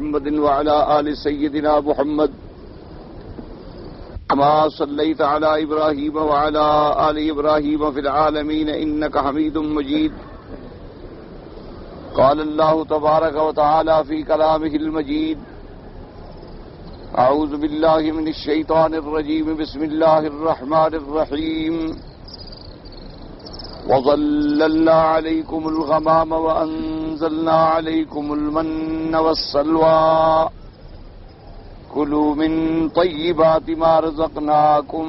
محمد وعلى آل سيدنا محمد كما صليت على إبراهيم وعلى آل إبراهيم في العالمين إنك حميد مجيد. قال الله تبارك وتعالى في كلامه المجيد: أعوذ بالله من الشيطان الرجيم بسم الله الرحمن الرحيم. وظللنا عليكم الغمام وأنزلنا عليكم المن والسلوى كلوا من طيبات ما رزقناكم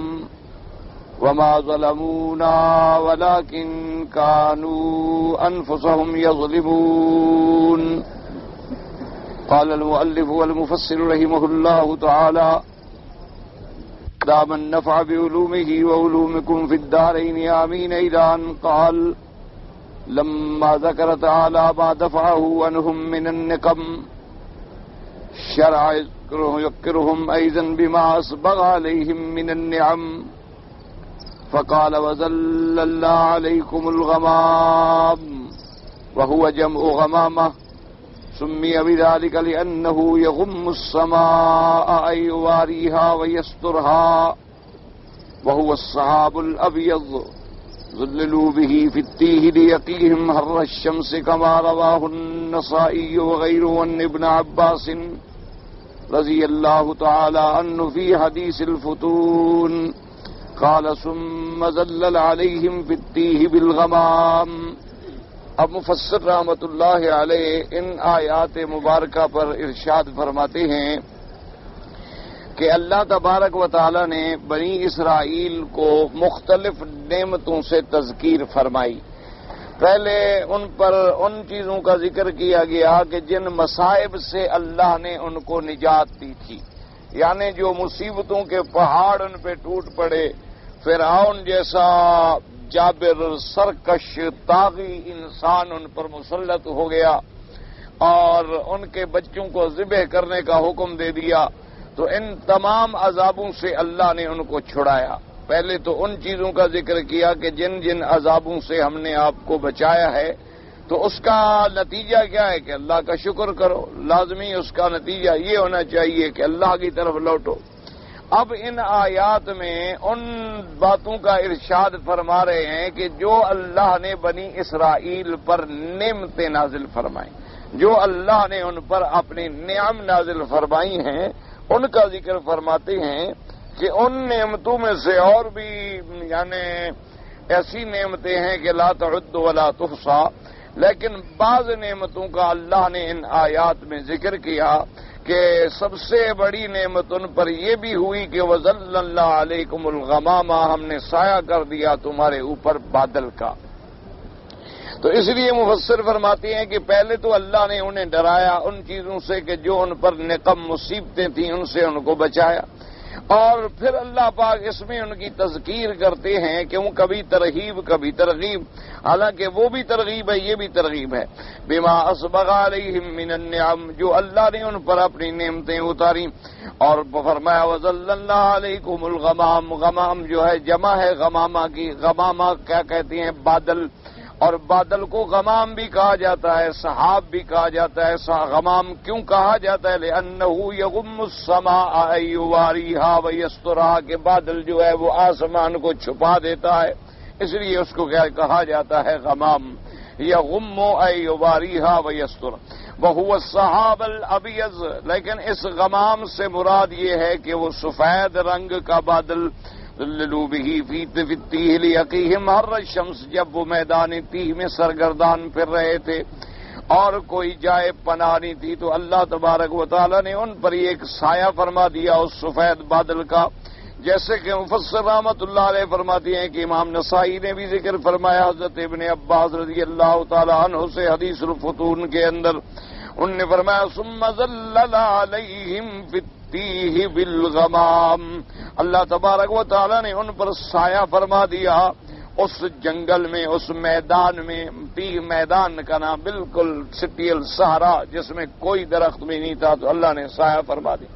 وما ظلمونا ولكن كانوا أنفسهم يظلمون. قال المؤلف والمفسر رحمه الله تعالى: دام النفع بعلومه وعلومكم في الدارين آمين. إلى أن قال: لما ذكر تعالى ما دفعه عنهم من النقم شرع يذكرهم أيضا بما أسبغ عليهم من النعم فقال: وظللنا عليكم الغمام، وهو جمع غمامة. سمي بذلك لأنه يغم السماء أي يواريها ويسترها، وهو السحاب الأبيض ظللوا به في التيه ليقيهم حر الشمس، كما رواه النسائي وغيره عن ابن عباس رضي الله تعالى عنه في حديث الفتون قال: ثم ظلل عليهم في التيه بالغمام. اب مفسر رحمۃ اللہ علیہ ان آیات مبارکہ پر ارشاد فرماتے ہیں کہ اللہ تبارک و تعالی نے بنی اسرائیل کو مختلف نعمتوں سے تذکیر فرمائی. پہلے ان پر ان چیزوں کا ذکر کیا گیا کہ جن مصائب سے اللہ نے ان کو نجات دی تھی، یعنی جو مصیبتوں کے پہاڑ ان پہ ٹوٹ پڑے، فرعون جیسا جابر سرکش طاغی انسان ان پر مسلط ہو گیا اور ان کے بچوں کو ذبح کرنے کا حکم دے دیا، تو ان تمام عذابوں سے اللہ نے ان کو چھڑایا. پہلے تو ان چیزوں کا ذکر کیا کہ جن جن عذابوں سے ہم نے آپ کو بچایا ہے، تو اس کا نتیجہ کیا ہے کہ اللہ کا شکر کرو. لازمی اس کا نتیجہ یہ ہونا چاہیے کہ اللہ کی طرف لوٹو. اب ان آیات میں ان باتوں کا ارشاد فرما رہے ہیں کہ جو اللہ نے بنی اسرائیل پر نعمتیں نازل فرمائیں، جو اللہ نے ان پر اپنی نعم نازل فرمائی ہیں، ان کا ذکر فرماتے ہیں کہ ان نعمتوں میں سے اور بھی یعنی ایسی نعمتیں ہیں کہ لا تعد ولا تحصى، لیکن بعض نعمتوں کا اللہ نے ان آیات میں ذکر کیا کہ سب سے بڑی نعمت ان پر یہ بھی ہوئی کہ وَظَلَّلْنَا عَلَيْكُمُ الْغَمَامَ، ہم نے سایہ کر دیا تمہارے اوپر بادل کا. تو اس لیے مفسر فرماتے ہیں کہ پہلے تو اللہ نے انہیں ڈرایا ان چیزوں سے کہ جو ان پر نقم مصیبتیں تھیں ان سے ان کو بچایا، اور پھر اللہ پاک اس میں ان کی تذکیر کرتے ہیں کہ وہ کبھی ترغیب کبھی ترغیب، حالانکہ وہ بھی ترغیب ہے یہ بھی ترغیب ہے. بما اسبغ علیہم من النعم، جو اللہ نے ان پر اپنی نعمتیں اتاری. اور فرمایا وظللنا علیکم الغمام، غمام جو ہے جمع ہے غمامہ کی. غمامہ کیا کہتے ہیں؟ بادل. اور بادل کو غمام بھی کہا جاتا ہے، سحاب بھی کہا جاتا ہے. غمام کیوں کہا جاتا ہے؟ لأنہ یغم السماء یواریہا ویسترہا، کہ بادل جو ہے وہ آسمان کو چھپا دیتا ہے، اس لیے اس کو کیا کہا جاتا ہے؟ غمام. یغم یواریہا ویسترہا وہو السحاب الابیض، لیکن اس غمام سے مراد یہ ہے کہ وہ سفید رنگ کا بادل. ظللوا به في التيه ليقيهم حر الشمس، جب وہ میدان تیہ میں سرگردان پھر رہے تھے اور کوئی جائے پناہ نہیں تھی، تو اللہ تبارک و تعالی نے ان پر ایک سایہ فرما دیا اس سفید بادل کا. جیسے کہ مفسر رحمۃ اللہ علیہ فرماتے ہیں کہ امام نسائی نے بھی ذکر فرمایا حضرت ابن عباس رضی اللہ تعالی عنہ سے حدیث الفتون کے اندر، انہوں نے فرمایا ثم ظلل علیہم فی التیہ بالغمام، اللہ تبارک و تعالی نے ان پر سایہ فرما دیا اس جنگل میں، اس میدان میں. تیہ میدان کا نام بالکل سٹیل صحرا جس میں کوئی درخت بھی نہیں تھا، تو اللہ نے سایہ فرما دیا.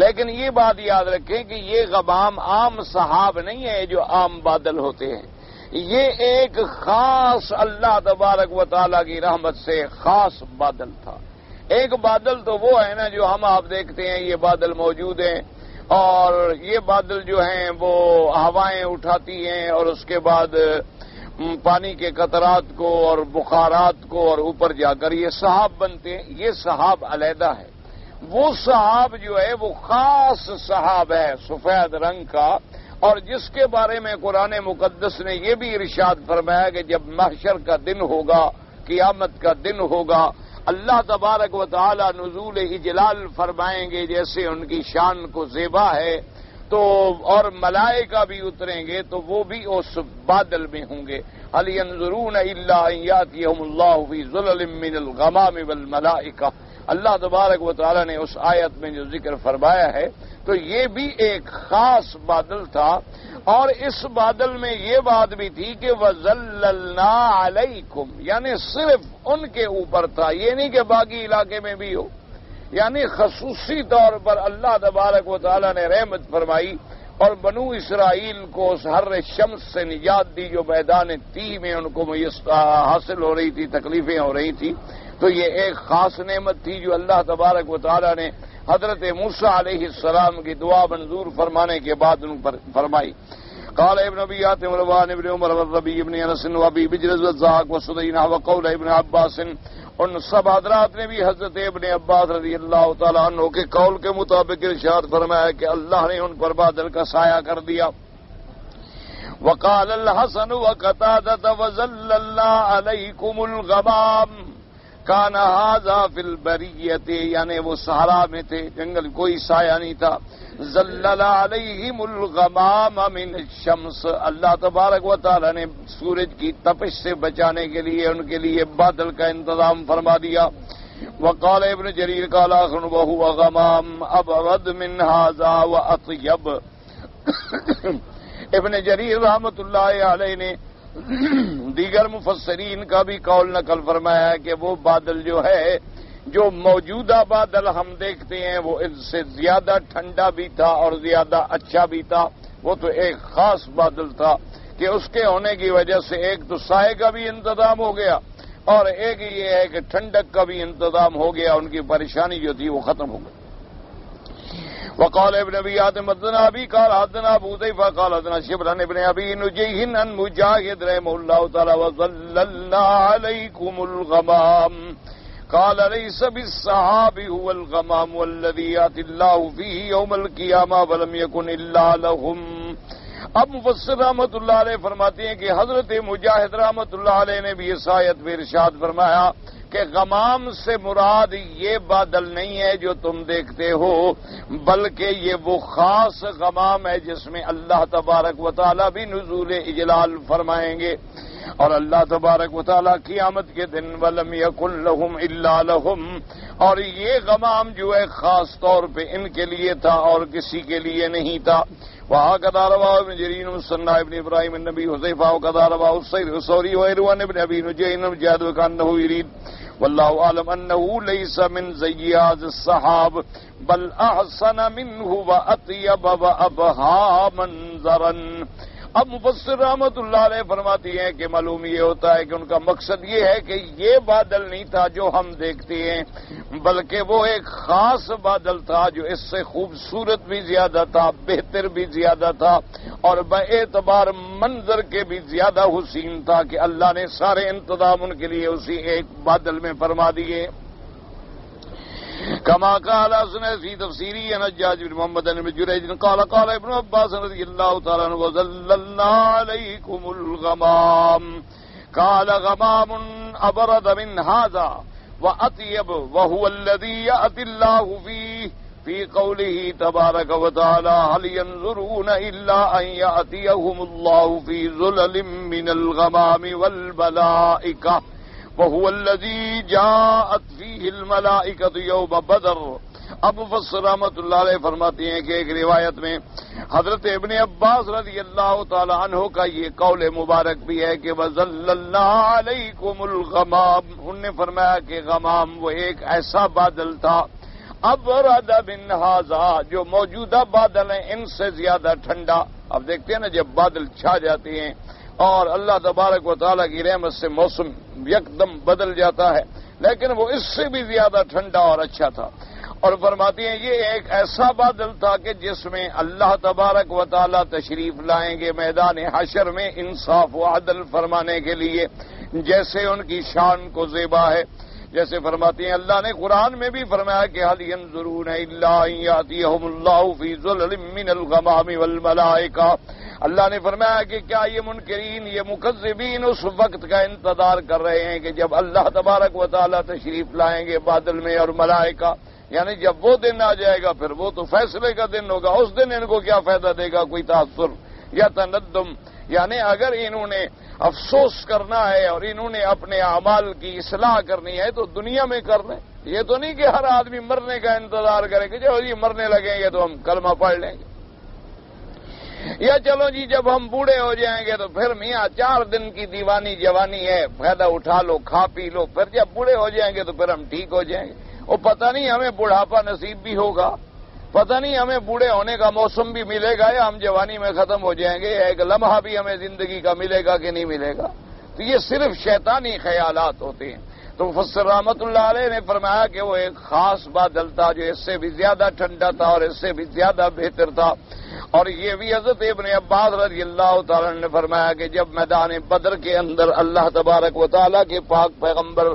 لیکن یہ بات یاد رکھیں کہ یہ غمام عام سحاب نہیں ہے جو عام بادل ہوتے ہیں، یہ ایک خاص اللہ تبارک و تعالیٰ کی رحمت سے خاص بادل تھا. ایک بادل تو وہ ہے نا جو ہم آپ دیکھتے ہیں، یہ بادل موجود ہیں، اور یہ بادل جو ہیں وہ ہوائیں اٹھاتی ہیں اور اس کے بعد پانی کے قطرات کو اور بخارات کو اور اوپر جا کر یہ سحاب بنتے ہیں۔ یہ سحاب علیحدہ ہے۔ وہ سحاب جو ہے وہ خاص سحاب ہے سفید رنگ کا، اور جس کے بارے میں قرآن مقدس نے یہ بھی ارشاد فرمایا کہ جب محشر کا دن ہوگا، قیامت کا دن ہوگا، اللہ تبارک و تعالی نزول اجلال فرمائیں گے جیسے ان کی شان کو زیبا ہے، تو اور ملائکہ بھی اتریں گے تو وہ بھی اس بادل میں ہوں گے۔ هل ينظرون الا ان ياتيهم الله في ظلل من الغمام والملائکہ، اللہ تبارک و تعالی نے اس آیت میں جو ذکر فرمایا ہے، تو یہ بھی ایک خاص بادل تھا۔ اور اس بادل میں یہ بات بھی تھی کہ وَظَلَّلْنَا عَلَيْكُمْ، یعنی صرف ان کے اوپر تھا، یہ نہیں کہ باقی علاقے میں بھی ہو، یعنی خصوصی طور پر اللہ تبارک و تعالی نے رحمت فرمائی اور بنو اسرائیل کو اس حر شمس سے نجات دی جو میدان تیہ میں ان کو حاصل ہو رہی تھی، تکلیفیں ہو رہی تھی۔ تو یہ ایک خاص نعمت تھی جو اللہ تبارک و تعالی نے حضرت موسیٰ علیہ السلام کی دعا منظور فرمانے کے بعد ان پر فرمائی۔ قال ابن ابی حاتم روان ابن عمر والربیع ابن انس وابی بجرز والزاق وسدینہ وقول ابن عباس، ان سب حضرات نے بھی حضرت ابن عباس رضی اللہ تعالیٰ عنہ کے قول کے مطابق ارشاد فرمایا کہ اللہ نے ان پر بادل کا سایہ کر دیا۔ وقال الحسن وقتادہ وظللنا علیکم الغمام کان ھذا فی البریۃ، یعنی وہ صحرا میں تھے، جنگل، کوئی سایہ نہیں تھا۔ ظلل علیہم الغمام من الشمس، اللہ تبارک و تعالی نے سورج کی تپش سے بچانے کے لیے ان کے لیے بادل کا انتظام فرما دیا۔ وقال ابن جریر قال آخر وهو غمام ابرد من ھذا واطیب، ابن جریر رحمۃ اللہ علیہ نے دیگر مفسرین کا بھی قول نقل فرمایا ہے کہ وہ بادل جو ہے، جو موجودہ بادل ہم دیکھتے ہیں، وہ اس سے زیادہ ٹھنڈا بھی تھا اور زیادہ اچھا بھی تھا۔ وہ تو ایک خاص بادل تھا کہ اس کے ہونے کی وجہ سے ایک تو سائے کا بھی انتظام ہو گیا اور ایک یہ ہے کہ ٹھنڈک کا بھی انتظام ہو گیا، ان کی پریشانی جو تھی وہ ختم ہو گئی۔ وقال ابن ابي حاتم حدثنا ابي قال حدثنا ابو ذئفة قال حدثنا شبران ابن ابي نجيه عن مجاهد رحمه الله تعالى وظللنا عليكم الغمام قال ليس بالسحاب هو الغمام والذي ياتي الله فيه يوم القيامة ولم يكن الا لهم۔ اب مفسر رحمت اللہ علیہ فرماتے ہیں کہ حضرت مجاہد رحمت اللہ علیہ نے بھی اس آیت میں ارشاد فرمایا کہ غمام سے مراد یہ بادل نہیں ہے جو تم دیکھتے ہو، بلکہ یہ وہ خاص غمام ہے جس میں اللہ تبارک و تعالیٰ بھی نزول اجلال فرمائیں گے۔ اور اللہ تبارک و تعالیٰ قیامت کے دن وَلَمْ يَكُنْ لَهُمْ إِلَّا لَهُمْ، اور یہ غمام جو ہے خاص طور پہ ان کے لیے تھا اور کسی کے لیے نہیں تھا۔ وهكذا رواه ابن جرير وسنة ابن ابراهيم النبي حذيفة وكذا رواه الثوري وعروان ابن ابي نجيح وجاد وكانه يريد والله اعلم انه ليس من زي هذا السحاب بل احسن منه واطيب وابهى منظرا۔ اب مفسر رحمت اللہ علیہ فرماتی ہیں کہ معلوم یہ ہوتا ہے کہ ان کا مقصد یہ ہے کہ یہ بادل نہیں تھا جو ہم دیکھتے ہیں، بلکہ وہ ایک خاص بادل تھا جو اس سے خوبصورت بھی زیادہ تھا، بہتر بھی زیادہ تھا، اور باعتبار منظر کے بھی زیادہ حسین تھا کہ اللہ نے سارے انتظام ان کے لیے اسی ایک بادل میں فرما دیے۔ كما قال حسن في تفسيره عن حجاج بن محمد بن جريج قال قال ابن عباس رضي الله تعالى عنه وظللنا عليكم الغمام قال غمام أبرد من هذا وأطيب وهو الذي يأتي الله فيه في قوله تبارك وتعالى هل ينظرون إلا أن يأتيهم الله في ظلل من الغمام والملائكة وهو الذي جاءت فيه الملائكة يوم بدر۔ اب مفسر رحمت اللہ علیہ فرماتے ہیں کہ ایک روایت میں حضرت ابن عباس رضی اللہ تعالی عنہ کا یہ قول مبارک بھی ہے کہ وَظَلَّلْنَا عَلَيْكُمُ الْغَمَامِ، انہوں نے فرمایا کہ غمام وہ ایک ایسا بادل تھا ابرد من ھذا، جو موجودہ بادل ہیں ان سے زیادہ ٹھنڈا۔ اب دیکھتے ہیں نا جب بادل چھا جاتے ہیں اور اللہ تبارک و تعالیٰ کی رحمت سے موسم یکدم بدل جاتا ہے لیکن وہ اس سے بھی زیادہ ٹھنڈا اور اچھا تھا۔ اور فرماتی ہیں یہ ایک ایسا بادل تھا کہ جس میں اللہ تبارک و تعالی تشریف لائیں گے میدان حشر میں انصاف و عدل فرمانے کے لیے، جیسے ان کی شان کو زیبا ہے۔ جیسے فرماتی ہیں اللہ نے قرآن میں بھی فرمایا کہ هل ينظرون الا ان ياتيهم الله في ظلل من الغمام والملائکہ، اللہ نے فرمایا کہ کیا یہ منکرین، یہ مکذبین اس وقت کا انتظار کر رہے ہیں کہ جب اللہ تبارک و تعالی تشریف لائیں گے بادل میں اور ملائکہ، یعنی جب وہ دن آ جائے گا پھر وہ تو فیصلے کا دن ہوگا، اس دن ان کو کیا فائدہ دے گا کوئی تاثر یا تندم، یعنی اگر انہوں نے افسوس کرنا ہے اور انہوں نے اپنے اعمال کی اصلاح کرنی ہے تو دنیا میں کر لیں، یہ تو نہیں کہ ہر آدمی مرنے کا انتظار کرے کہ جو جی مرنے لگیں گے تو ہم کلمہ پڑھ لیں گے، یا چلو جی جب ہم بوڑھے ہو جائیں گے تو پھر میاں 4 دن کی دیوانی جوانی ہے، فائدہ اٹھا لو، کھا پی لو، پھر جب بوڑھے ہو جائیں گے تو پھر ہم ٹھیک ہو جائیں گے۔ وہ پتہ نہیں ہمیں بڑھاپا نصیب بھی ہوگا، پتہ نہیں ہمیں بوڑھے ہونے کا موسم بھی ملے گا یا ہم جوانی میں ختم ہو جائیں گے، ایک لمحہ بھی ہمیں زندگی کا ملے گا کہ نہیں ملے گا۔ تو یہ صرف شیطانی خیالات ہوتے ہیں۔ تو مفسر رحمت اللہ علیہ نے فرمایا کہ وہ ایک خاص بادل تھا جو اس سے بھی زیادہ ٹھنڈا تھا اور اس سے بھی زیادہ بہتر تھا۔ اور یہ بھی حضرت ابن عباس رضی اللہ تعالیٰ نے فرمایا کہ جب میدان بدر کے اندر اللہ تبارک و تعالیٰ کے پاک پیغمبر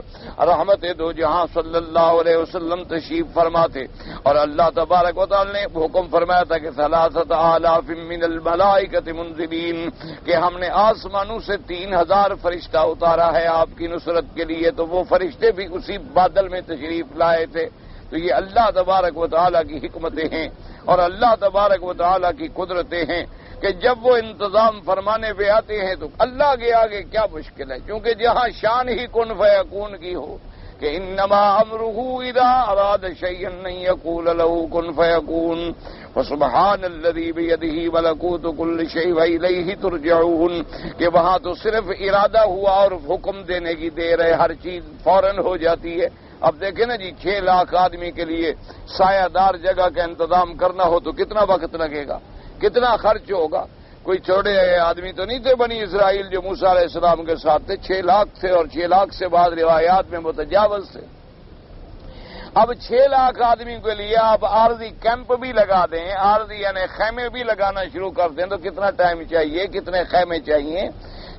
رحمت دو جہاں صلی اللہ علیہ وسلم تشریف فرما تھے اور اللہ تبارک و تعالیٰ نے حکم فرمایا تھا کہ 3,000 من الملائکۃ منزلین، کہ ہم نے آسمانوں سے 3,000 فرشتہ اتارا ہے آپ کی نصرت کے لیے، تو وہ فرشتے بھی اسی بادل میں تشریف لائے تھے۔ تو یہ اللہ تبارک و تعالیٰ کی حکمتیں ہیں اور اللہ تبارک و تعالیٰ کی قدرتیں ہیں کہ جب وہ انتظام فرمانے پہ آتے ہیں تو اللہ کے آگے کیا مشکل ہے، کیونکہ جہاں شان ہی کن فیکون کی ہو کہ انما امرہ اذا اراد شیئا ان یقول له کن فیکون، فسبحان الذی بیدہ ملکوت کل شیء والیہ ترجعون، کہ وہاں تو صرف ارادہ ہوا اور حکم دینے کی دیر ہے، ہر چیز فوراً ہو جاتی ہے۔ اب دیکھیں نا جی 6 لاکھ آدمی کے لیے سایہ دار جگہ کا انتظام کرنا ہو تو کتنا وقت لگے گا، کتنا خرچ ہوگا۔ کوئی چھوٹے آدمی تو نہیں تھے بنی اسرائیل جو موسیٰ علیہ السلام کے ساتھ تھے، 6 لاکھ تھے اور 6 لاکھ سے بعد روایات میں متجاوز تھے۔ اب 6 لاکھ آدمی کے لیے آپ عارضی کیمپ بھی لگا دیں، عارضی یعنی خیمے بھی لگانا شروع کر دیں تو کتنا ٹائم چاہیے، کتنے خیمے چاہیے،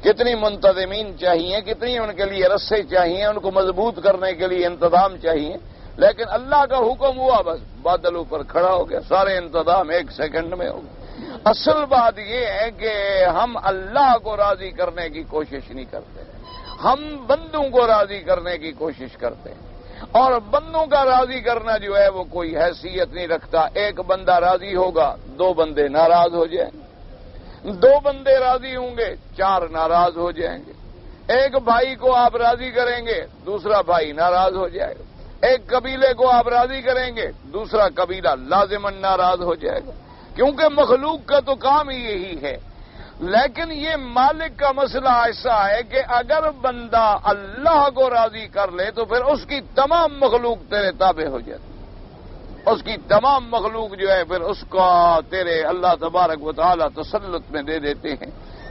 کتنی منتظمین چاہیے، کتنی ان کے لیے رسے چاہیے، ان کو مضبوط کرنے کے لیے انتظام چاہیے۔ لیکن اللہ کا حکم ہوا بس بادل اوپر کھڑا ہو گیا، سارے انتظام 1 سیکنڈ میں ہو گئے۔ اصل بات یہ ہے کہ ہم اللہ کو راضی کرنے کی کوشش نہیں کرتے، ہم بندوں کو راضی کرنے کی کوشش کرتے ہیں، اور بندوں کا راضی کرنا جو ہے وہ کوئی حیثیت نہیں رکھتا۔ ایک بندہ راضی ہوگا 2 بندے ناراض ہو جائیں گے، 2 بندے راضی ہوں گے 4 ناراض ہو جائیں گے، ایک بھائی کو آپ راضی کریں گے دوسرا بھائی ناراض ہو جائے گا، ایک قبیلے کو آپ راضی کریں گے دوسرا قبیلہ لازماً ناراض ہو جائے گا، کیونکہ مخلوق کا تو کام ہی یہی ہے۔ لیکن یہ مالک کا مسئلہ ایسا ہے کہ اگر بندہ اللہ کو راضی کر لے تو پھر اس کی تمام مخلوق تیرے تابع ہو جاتی، اس کی تمام مخلوق جو ہے پھر اس کا تیرے اللہ تبارک و تعالی تسلط میں دے دیتے ہیں۔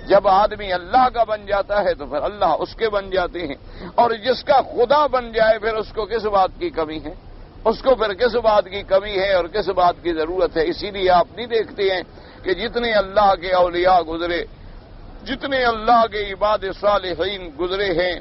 جب آدمی اللہ کا بن جاتا ہے تو پھر اللہ اس کے بن جاتے ہیں، اور جس کا خدا بن جائے پھر اس کو کس بات کی کمی ہے، اس کو پھر کس بات کی کمی ہے اور کس بات کی ضرورت ہے۔ اسی لیے آپ نہیں دیکھتے ہیں کہ جتنے اللہ کے اولیاء گزرے، جتنے اللہ کے عباد صالحین گزرے ہیں،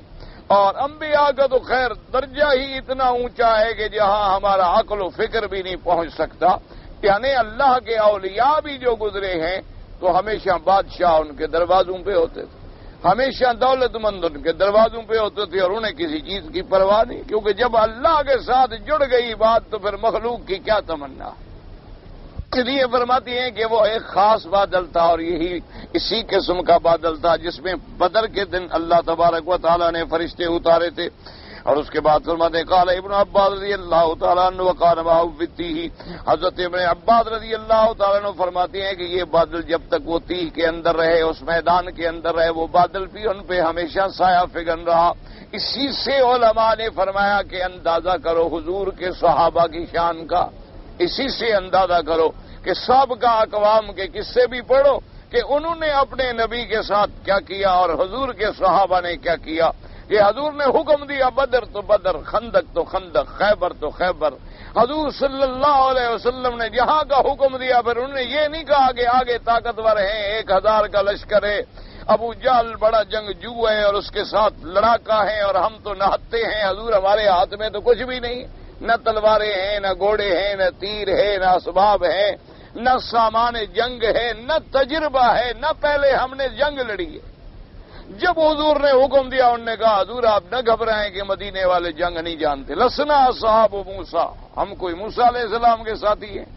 اور انبیاء کا تو خیر درجہ ہی اتنا اونچا ہے کہ جہاں ہمارا عقل و فکر بھی نہیں پہنچ سکتا، یعنی اللہ کے اولیاء بھی جو گزرے ہیں تو ہمیشہ بادشاہ ان کے دروازوں پہ ہوتے تھے، ہمیشہ دولت مند ان کے دروازوں پہ ہوتے تھے، اور انہیں کسی چیز کی پرواہ نہیں، کیونکہ جب اللہ کے ساتھ جڑ گئی بات تو پھر مخلوق کی کیا تمنا۔ اس لیے فرماتی ہیں کہ وہ ایک خاص بادل تھا، اور یہی اسی قسم کا بادل تھا جس میں بدر کے دن اللہ تبارک و تعالیٰ نے فرشتے اتارے تھے۔ اور اس کے بعد فرماتے ہیں قال ابن عباس رضی اللہ تعالیٰ عنہ وقال معوذتی، حضرت ابن عباس رضی اللہ تعالیٰ عنہ فرماتے ہیں کہ یہ بادل جب تک وہ تیہ کے اندر رہے، اس میدان کے اندر رہے، وہ بادل بھی ان پہ ہمیشہ سایہ فگن رہا۔ اسی سے علماء نے فرمایا کہ اندازہ کرو حضور کے صحابہ کی شان کا، اسی سے اندازہ کرو کہ سابقہ اقوام کے قصے بھی پڑھو کہ انہوں نے اپنے نبی کے ساتھ کیا کیا اور حضور کے صحابہ نے کیا کیا۔ کہ حضور نے حکم دیا بدر تو بدر، خندق تو خندق، خیبر تو خیبر. حضور صلی اللہ علیہ وسلم نے جہاں کا حکم دیا پھر انہوں نے یہ نہیں کہا کہ آگے طاقتور ہیں، 1000 کا لشکر ہے، ابو جہل بڑا جنگجو ہے اور اس کے ساتھ لڑاکا ہے اور ہم تو نہتے ہیں. حضور ہمارے ہاتھ میں تو کچھ بھی نہیں، نہ تلواریں ہیں، نہ گھوڑے ہیں، نہ تیر ہے، نہ اسباب ہے، نہ سامان جنگ ہے، نہ تجربہ ہے، نہ پہلے ہم نے جنگ لڑی ہے. جب حضور نے حکم دیا انہوں نے کہا حضور آپ نہ گھبرائیں کہ مدینے والے جنگ نہیں جانتے. لسنا اصحاب موسیٰ، ہم کوئی موسیٰ علیہ السلام کے ساتھی ہیں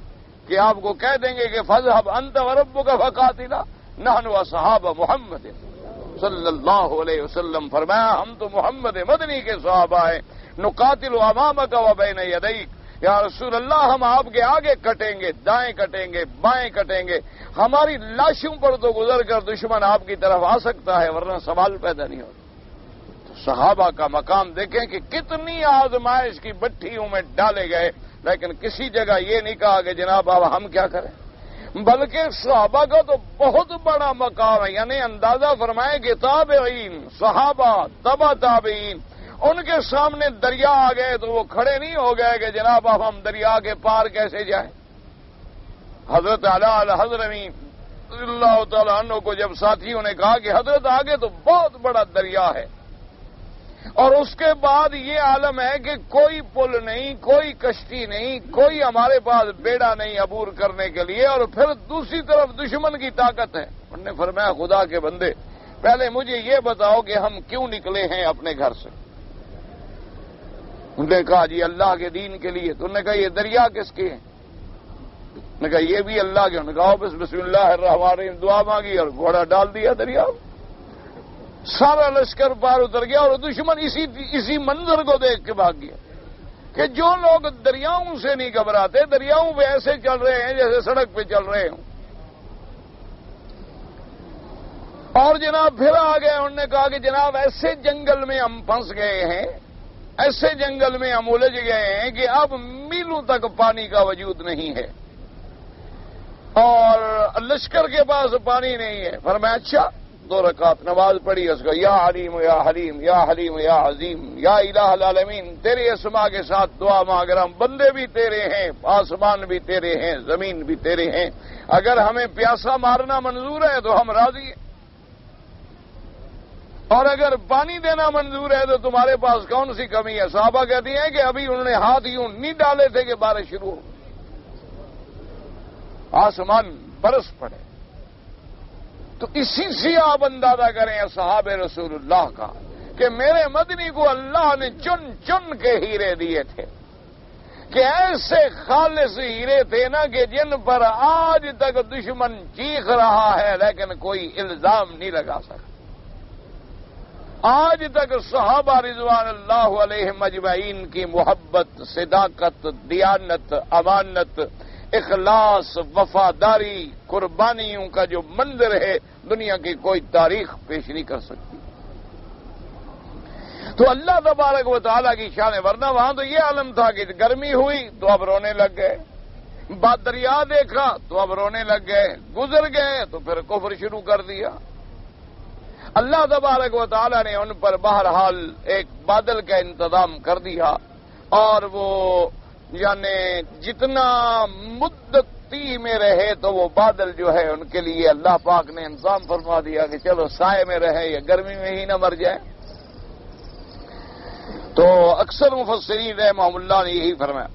کہ آپ کو کہہ دیں گے کہ فاذهب انت وربك فقاتلا نحن اصحاب محمد صلی اللہ علیہ وسلم. فرمایا ہم تو محمد مدنی کے صحابہ ہیں. نقاتل امامک وبین یدیک، یا رسول اللہ ہم آپ کے آگے کٹیں گے، دائیں کٹیں گے، بائیں کٹیں گے، ہماری لاشوں پر تو گزر کر دشمن آپ کی طرف آ سکتا ہے ورنہ سوال پیدا نہیں ہوتا. تو صحابہ کا مقام دیکھیں کہ کتنی آزمائش کی بٹھیوں میں ڈالے گئے، لیکن کسی جگہ یہ نہیں کہا کہ جناب اب ہم کیا کریں، بلکہ صحابہ کا تو بہت بڑا مقام ہے. یعنی اندازہ فرمائیں کہ تابعین، صحابہ، تبع تابعین، ان کے سامنے دریا آ گئے تو وہ کھڑے نہیں ہو گئے کہ جناب اب ہم دریا کے پار کیسے جائیں. حضرت علی الحضرمی رضی اللہ تعالیٰ عنہ کو جب ساتھیوں نے کہا کہ حضرت آگے تو بہت بڑا دریا ہے اور اس کے بعد یہ عالم ہے کہ کوئی پل نہیں، کوئی کشتی نہیں، کوئی ہمارے پاس بیڑا نہیں عبور کرنے کے لیے، اور پھر دوسری طرف دشمن کی طاقت ہے. انہوں نے فرمایا خدا کے بندے پہلے مجھے یہ بتاؤ کہ ہم کیوں نکلے ہیں اپنے گھر سے. انہوں نے کہا جی اللہ کے دین کے لیے. تو انہوں نے کہا یہ دریا کس کے ہیں؟ انہوں نے کہا یہ بھی اللہ کے. انہوں نے کہا بس بسم اللہ الرحمن الرحیم دعا مانگی اور گھوڑا ڈال دیا دریا. سارا لشکر پار اتر گیا اور دشمن اسی منظر کو دیکھ کے بھاگ گیا کہ جو لوگ دریاؤں سے نہیں گھبراتے دریاؤں پہ ایسے چل رہے ہیں جیسے سڑک پہ چل رہے ہوں. اور جناب پھر آ گئے. انہوں نے کہا کہ جناب ایسے جنگل میں ہم پھنس گئے ہیں، ایسے جنگل میں ہم الجھ گئے ہیں کہ اب میلوں تک پانی کا وجود نہیں ہے اور لشکر کے پاس پانی نہیں ہے. فرمایا اچھا 2 رکعت نماز پڑھی، اس کو یا علیم یا حلیم یا حلیم یا عظیم یا الہ العالمین تیرے اسما کے ساتھ دعا مانگ رہا ہوں. بندے بھی تیرے ہیں، آسمان بھی تیرے ہیں، زمین بھی تیرے ہیں، اگر ہمیں پیاسا مارنا منظور ہے تو ہم راضی ہیں، اور اگر پانی دینا منظور ہے تو تمہارے پاس کون سی کمی ہے. صحابہ کہتی ہیں کہ ابھی انہوں نے ہاتھ یوں نہیں ڈالے تھے کہ بارش شروع ہو، آسمان برس پڑے. تو اسی سے آپ اندازہ کریں اصحاب رسول اللہ کا کہ میرے مدنی کو اللہ نے چن چن کے ہیرے دیے تھے کہ ایسے خالص ہیرے تھے نا کہ جن پر آج تک دشمن چیخ رہا ہے لیکن کوئی الزام نہیں لگا سکا. آج تک صحابہ رضوان اللہ علیہم اجمعین کی محبت، صداقت، دیانت، امانت، اخلاص، وفاداری، قربانیوں کا جو منظر ہے دنیا کی کوئی تاریخ پیش نہیں کر سکتی. تو اللہ تبارک و تعالیٰ کی شان. ورنہ وہاں تو یہ عالم تھا کہ گرمی ہوئی تو اب رونے لگ گئے، دریا دیکھا تو اب رونے لگ گئے، گزر گئے تو پھر کفر شروع کر دیا. اللہ تبارک و تعالیٰ نے ان پر بہرحال ایک بادل کا انتظام کر دیا اور وہ یعنی جتنا مدتی میں رہے تو وہ بادل جو ہے ان کے لیے اللہ پاک نے انتظام فرما دیا کہ چلو سائے میں رہے یا گرمی میں ہی نہ مر جائے. تو اکثر مفسرین رحمہم اللہ نے یہی فرمایا.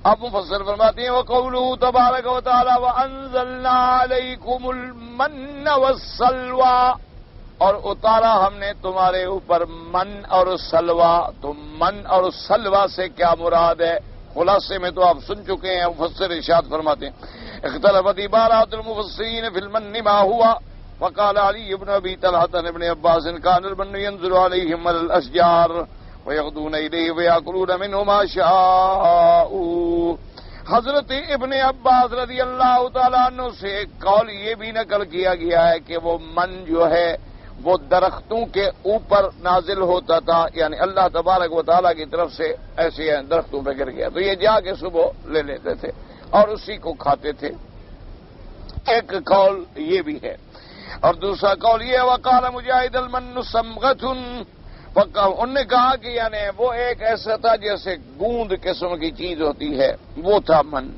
اب مفسر فرماتے ہیں وَقَوْلُهُ تَبَارَكَ وَتَعَالَى وَأَنزَلْنَا عَلَيْكُمُ الْمَنَّ وَالسَّلْوَىٰ، اور اتارا ہم نے تمہارے اوپر من اور سلوا. تو من اور سلوا سے کیا مراد ہے؟ خلاصے میں تو آپ سن چکے ہیں. مفسر ارشاد فرماتے ہیں اختلفت عبارات المفسرین فی المن ما ہوا وقال علی بن ابی طلحہ ابن عباس کان المن ينزل علیہم من الاشجار ویغدون الیہ ویاکلون منہ ما شاءوا. حضرت ابن عباس رضی اللہ تعالیٰ عنہ سے ایک قول یہ بھی نقل کیا گیا ہے کہ وہ من جو ہے وہ درختوں کے اوپر نازل ہوتا تھا، یعنی اللہ تبارک و تعالیٰ کی طرف سے ایسے درختوں پہ گر گیا تو یہ جا کے صبح لے لیتے تھے اور اسی کو کھاتے تھے. ایک قول یہ بھی ہے. اور دوسرا قول یہ وقال مجاہد المن صمغۃ انہوں نے کہا کہ یعنی وہ ایک ایسا تھا جیسے گوند قسم کی چیز ہوتی ہے، وہ تھا من۔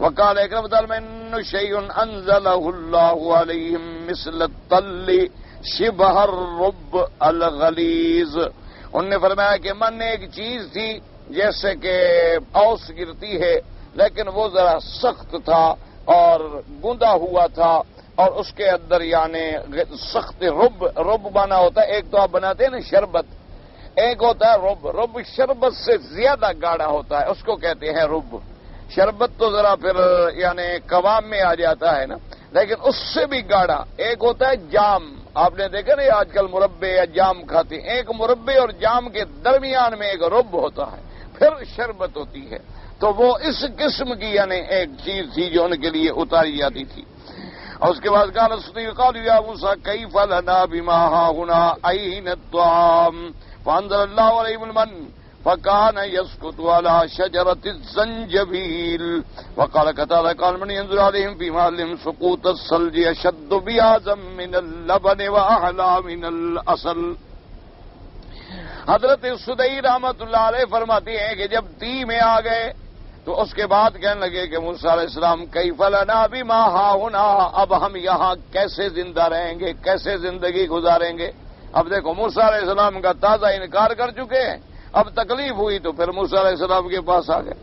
وقال اکرم من شیء انزلہ اللہ علیہم مثل الطل شبہ الرب الغلیظ۔ انہوں نے فرمایا کہ من ایک چیز تھی جیسے کہ اوس گرتی ہے، لیکن وہ ذرا سخت تھا اور گوندا ہوا تھا، اور اس کے اندر یعنی سخت رب بنا ہوتا ہے۔ ایک تو آپ بناتے ہیں نا شربت، ایک ہوتا ہے رب شربت سے زیادہ گاڑھا ہوتا ہے، اس کو کہتے ہیں رب۔ شربت تو ذرا پھر یعنی قوام میں آ جاتا ہے نا، لیکن اس سے بھی گاڑھا ایک ہوتا ہے جام۔ آپ نے دیکھا نا آج کل مربے یا جام کھاتے ہیں، ایک مربے اور جام کے درمیان میں ایک رب ہوتا ہے، پھر شربت ہوتی ہے۔ تو وہ اس قسم کی یعنی ایک چیز تھی جو ان کے لیے اتاری جاتی تھی۔ اور اس کے بعد قالوا یا موسیٰ کیف لنا بما ہاہنا عین الطعام فانزل اللہ علیہم المن فکان یسکت علی شجرۃ الزنجبیل وقال قتادہ قال من ينظر علیہم فی محلہم سقوط الثلج اشد بیاضا من اللبن واحلی من العسل۔ حضرت سدی رحمت اللہ علیہ فرماتی ہیں کہ جب تی میں آ گئے تو اس کے بعد کہنے لگے کہ موسیٰ علیہ السلام کیف لنا بما ہاہنا، اب ہم یہاں کیسے زندہ رہیں گے، کیسے زندگی گزاریں گے۔ اب دیکھو موسیٰ علیہ السلام کا تازہ انکار کر چکے ہیں، اب تکلیف ہوئی تو پھر موسیٰ علیہ السلام کے پاس آ گئے،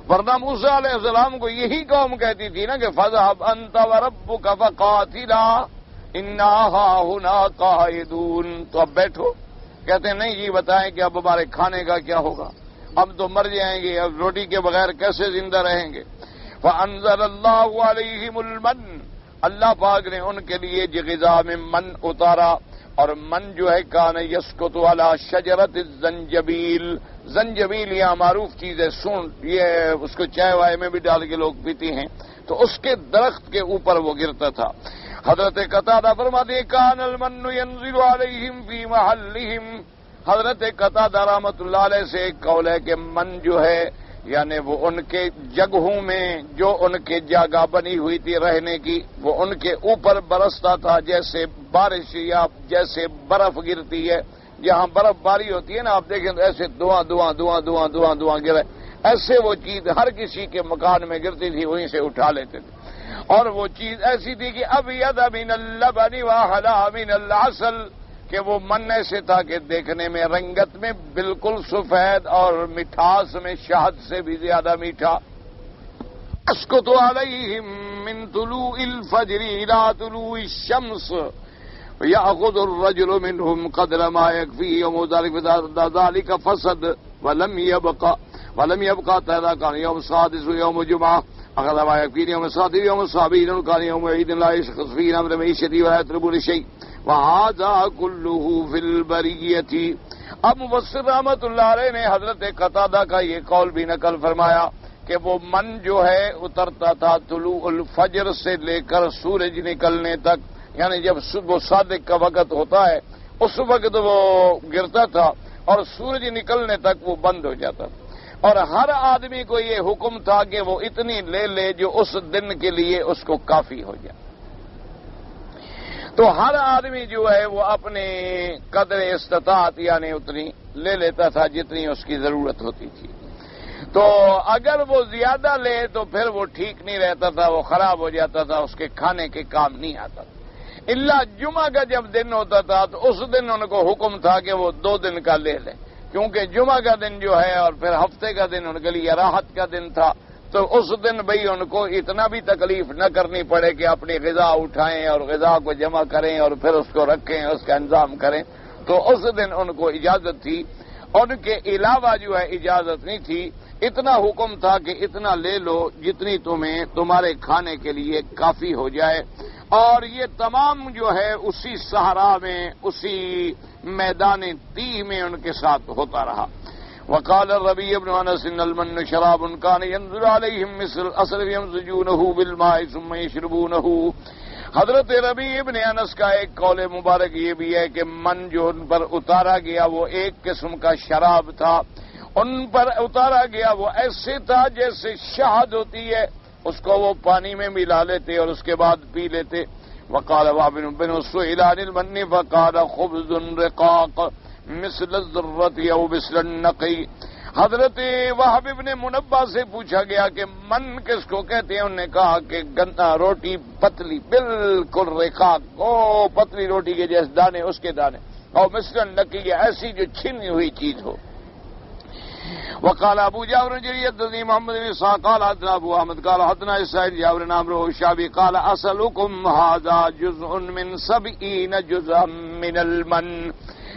ورنہ موسیٰ علیہ السلام کو یہی قوم کہتی تھی نا کہ فَذْهَبْ أَنْتَ وَرَبُّكَ فَقَاتِلَا إِنَّا هَاهُنَا قَاعِدُونَ۔ تو اب بیٹھو، کہتے ہیں نہیں جی بتائیں کہ اب ہمارے کھانے کا کیا ہوگا، اب تو مر جائیں گے، اب روٹی کے بغیر کیسے زندہ رہیں گے۔ فَأَنزَلَ اللَّهُ عَلَيْهِمُ الْمَنَّ، اللہ پاک نے ان کے لیے غذا میں من اتارا، اور من جو ہے کان یسکت علی شجرۃ الزنجبیل، زنجبیل یہاں معروف چیز ہے، سونڈ، یہ اس کو چائے وائے میں بھی ڈال کے لوگ پیتی ہیں، تو اس کے درخت کے اوپر وہ گرتا تھا۔ حضرت قتادہ فرماتے ہیں کان المن ینزل علیہم فی محلہم، حضرت قتادہ رحمۃ اللہ علیہ سے ایک قول ہے کہ من جو ہے یعنی وہ ان کے جگہوں میں جو ان کے جگہ بنی ہوئی تھی رہنے کی، وہ ان کے اوپر برستا تھا جیسے بارش یا جیسے برف گرتی ہے، جہاں برف باری ہوتی ہے نا، آپ دیکھیں تو ایسے دعاں دعاں دعاں دعاں دعاں دعاں گرے، ایسے وہ چیز ہر کسی کے مکان میں گرتی تھی، وہیں سے اٹھا لیتے تھے۔ اور وہ چیز ایسی تھی کہ ابیض من اللبن واحلی من العسل، کہ وہ من ایسے تھا کہ دیکھنے میں رنگت میں بالکل سفید اور مٹھاس میں شہد سے بھی زیادہ میٹھا۔ اسکت علیہم من طلوع الفجر الى طلوع الشمس یأخذ الرجل منهم قدر ما يكفيه يوم ذلك فسد ولم يبقى تهذا كان يوم السادس يوم الجمعة أخذ ما يكفيه يوم السادس يوم السابعين كان يوم عيد لا يشخص فيه أمر معيشته ولا يطلب لشيء وهذا كله في البرية۔ اب مفسر رحمت اللہ علیہ نے حضرت قتادہ کا یہ قول بھی نقل فرمایا کہ وہ من جو ہے اترتا تھا طلوع الفجر سے لے کر سورج نکلنے تک، یعنی جب صبح صادق کا وقت ہوتا ہے اس وقت وہ گرتا تھا اور سورج نکلنے تک وہ بند ہو جاتا تھا، اور ہر آدمی کو یہ حکم تھا کہ وہ اتنی لے لے جو اس دن کے لیے اس کو کافی ہو جائے۔ تو ہر آدمی جو ہے وہ اپنے قدر استطاعت یعنی اتنی لے لیتا تھا جتنی اس کی ضرورت ہوتی تھی۔ تو اگر وہ زیادہ لے تو پھر وہ ٹھیک نہیں رہتا تھا، وہ خراب ہو جاتا تھا، اس کے کھانے کے کام نہیں آتا تھا۔ اللہ جمعہ کا جب دن ہوتا تھا تو اس دن ان کو حکم تھا کہ وہ 2 دن کا لے لیں، کیونکہ جمعہ کا دن جو ہے اور پھر ہفتے کا دن ان کے لیے راحت کا دن تھا، تو اس دن بھئی ان کو اتنا بھی تکلیف نہ کرنی پڑے کہ اپنی غذا اٹھائیں اور غذا کو جمع کریں اور پھر اس کو رکھیں، اس کا انتظام کریں، تو اس دن ان کو اجازت تھی، ان کے علاوہ جو ہے اجازت نہیں تھی۔ اتنا حکم تھا کہ اتنا لے لو جتنی تمہیں تمہارے کھانے کے لیے کافی ہو جائے، اور یہ تمام جو ہے اسی صحرا میں اسی میدان تیہ میں ان کے ساتھ ہوتا رہا۔ وقال الربيع بن انس ان المن شراب كان ينزل عليهم مثل العسل يمزجونه بالماء ثم يشربونه۔ حضرت ربیع ابن انس کا ایک قول مبارک یہ بھی ہے کہ من جو ان پر اتارا گیا وہ ایک قسم کا شراب تھا، ان پر اتارا گیا وہ ایسے تھا جیسے شہد ہوتی ہے، اس کو وہ پانی میں ملا لیتے اور اس کے بعد پی لیتے۔ وقال وابن بن سئل عن المن فقال خبز رقاق مثل الذرۃ او مثل النقی۔ حضرت وہب ابن منبہ سے پوچھا گیا کہ من کس کو کہتے ہیں؟ انہوں نے کہا کہ گندا روٹی پتلی، بالکل رقاق، او پتلی روٹی کے جیسے دانے، اس کے دانے، اور مثل النقی، ایسی جو چھنی ہوئی چیز ہو۔ وقال ابو جعفر جرير حدثني محمد بن اسحاق قال حدثنا ابو احمد قال حدثنا اسحاق جابر بن عمرو الشعبي قال اصلكم هذا جزء من 70 جزءا من المن۔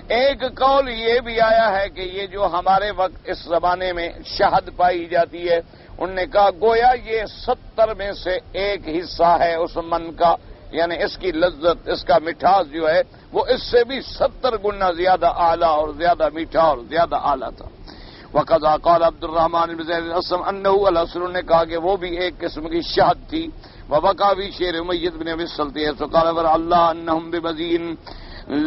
ایک قول یہ بھی آیا ہے کہ یہ جو ہمارے وقت اس زمانے میں شہد پائی جاتی ہے، انہوں نے کہا گویا یہ 70 میں سے ایک حصہ ہے اس من کا، یعنی اس کی لذت، اس کا مٹھاس جو ہے وہ اس سے بھی 70 گنا زیادہ اعلیٰ اور زیادہ میٹھا اور زیادہ اعلیٰ تھا۔ وقضا قال عبد الرحمن بن زید الاسلم انه الاسر نے کہا کہ وہ بھی ایک قسم کی شہد تھی۔ وبقى في شعر امیۃ بن ابی السلطیہ قال ور اللہ انهم بمزین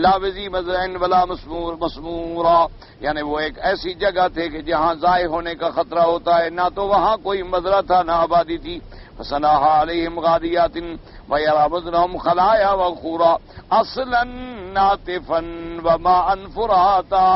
لا بذی مزرع ولا مسمورا، یعنی وہ ایک ایسی جگہ تھے کہ جہاں ضائع ہونے کا خطرہ ہوتا ہے، نہ تو وہاں کوئی مزرعہ تھا نہ آبادی تھی۔ فصنعها عليهم غاديات ويرى بطنهم خلايا وخورا اصلا ناطفا وماء فراتا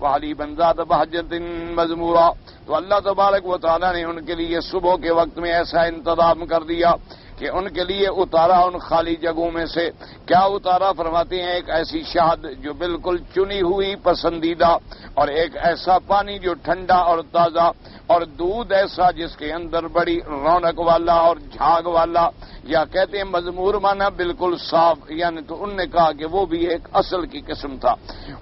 وحلیبا ذات بہجت مزمورا۔ تو اللہ تبارک و تعالیٰ نے ان کے لیے صبح کے وقت میں ایسا انتظام کر دیا کہ ان کے لیے اتارا ان خالی جگہوں میں سے، کیا اتارا؟ فرماتے ہیں ایک ایسی شہد جو بالکل چنی ہوئی پسندیدہ، اور ایک ایسا پانی جو ٹھنڈا اور تازہ، اور دودھ ایسا جس کے اندر بڑی رونق والا اور جھاگ والا، یا کہتے ہیں مزمور مانا بالکل صاف، یعنی تو انہوں نے کہا کہ وہ بھی ایک اصل کی قسم تھا۔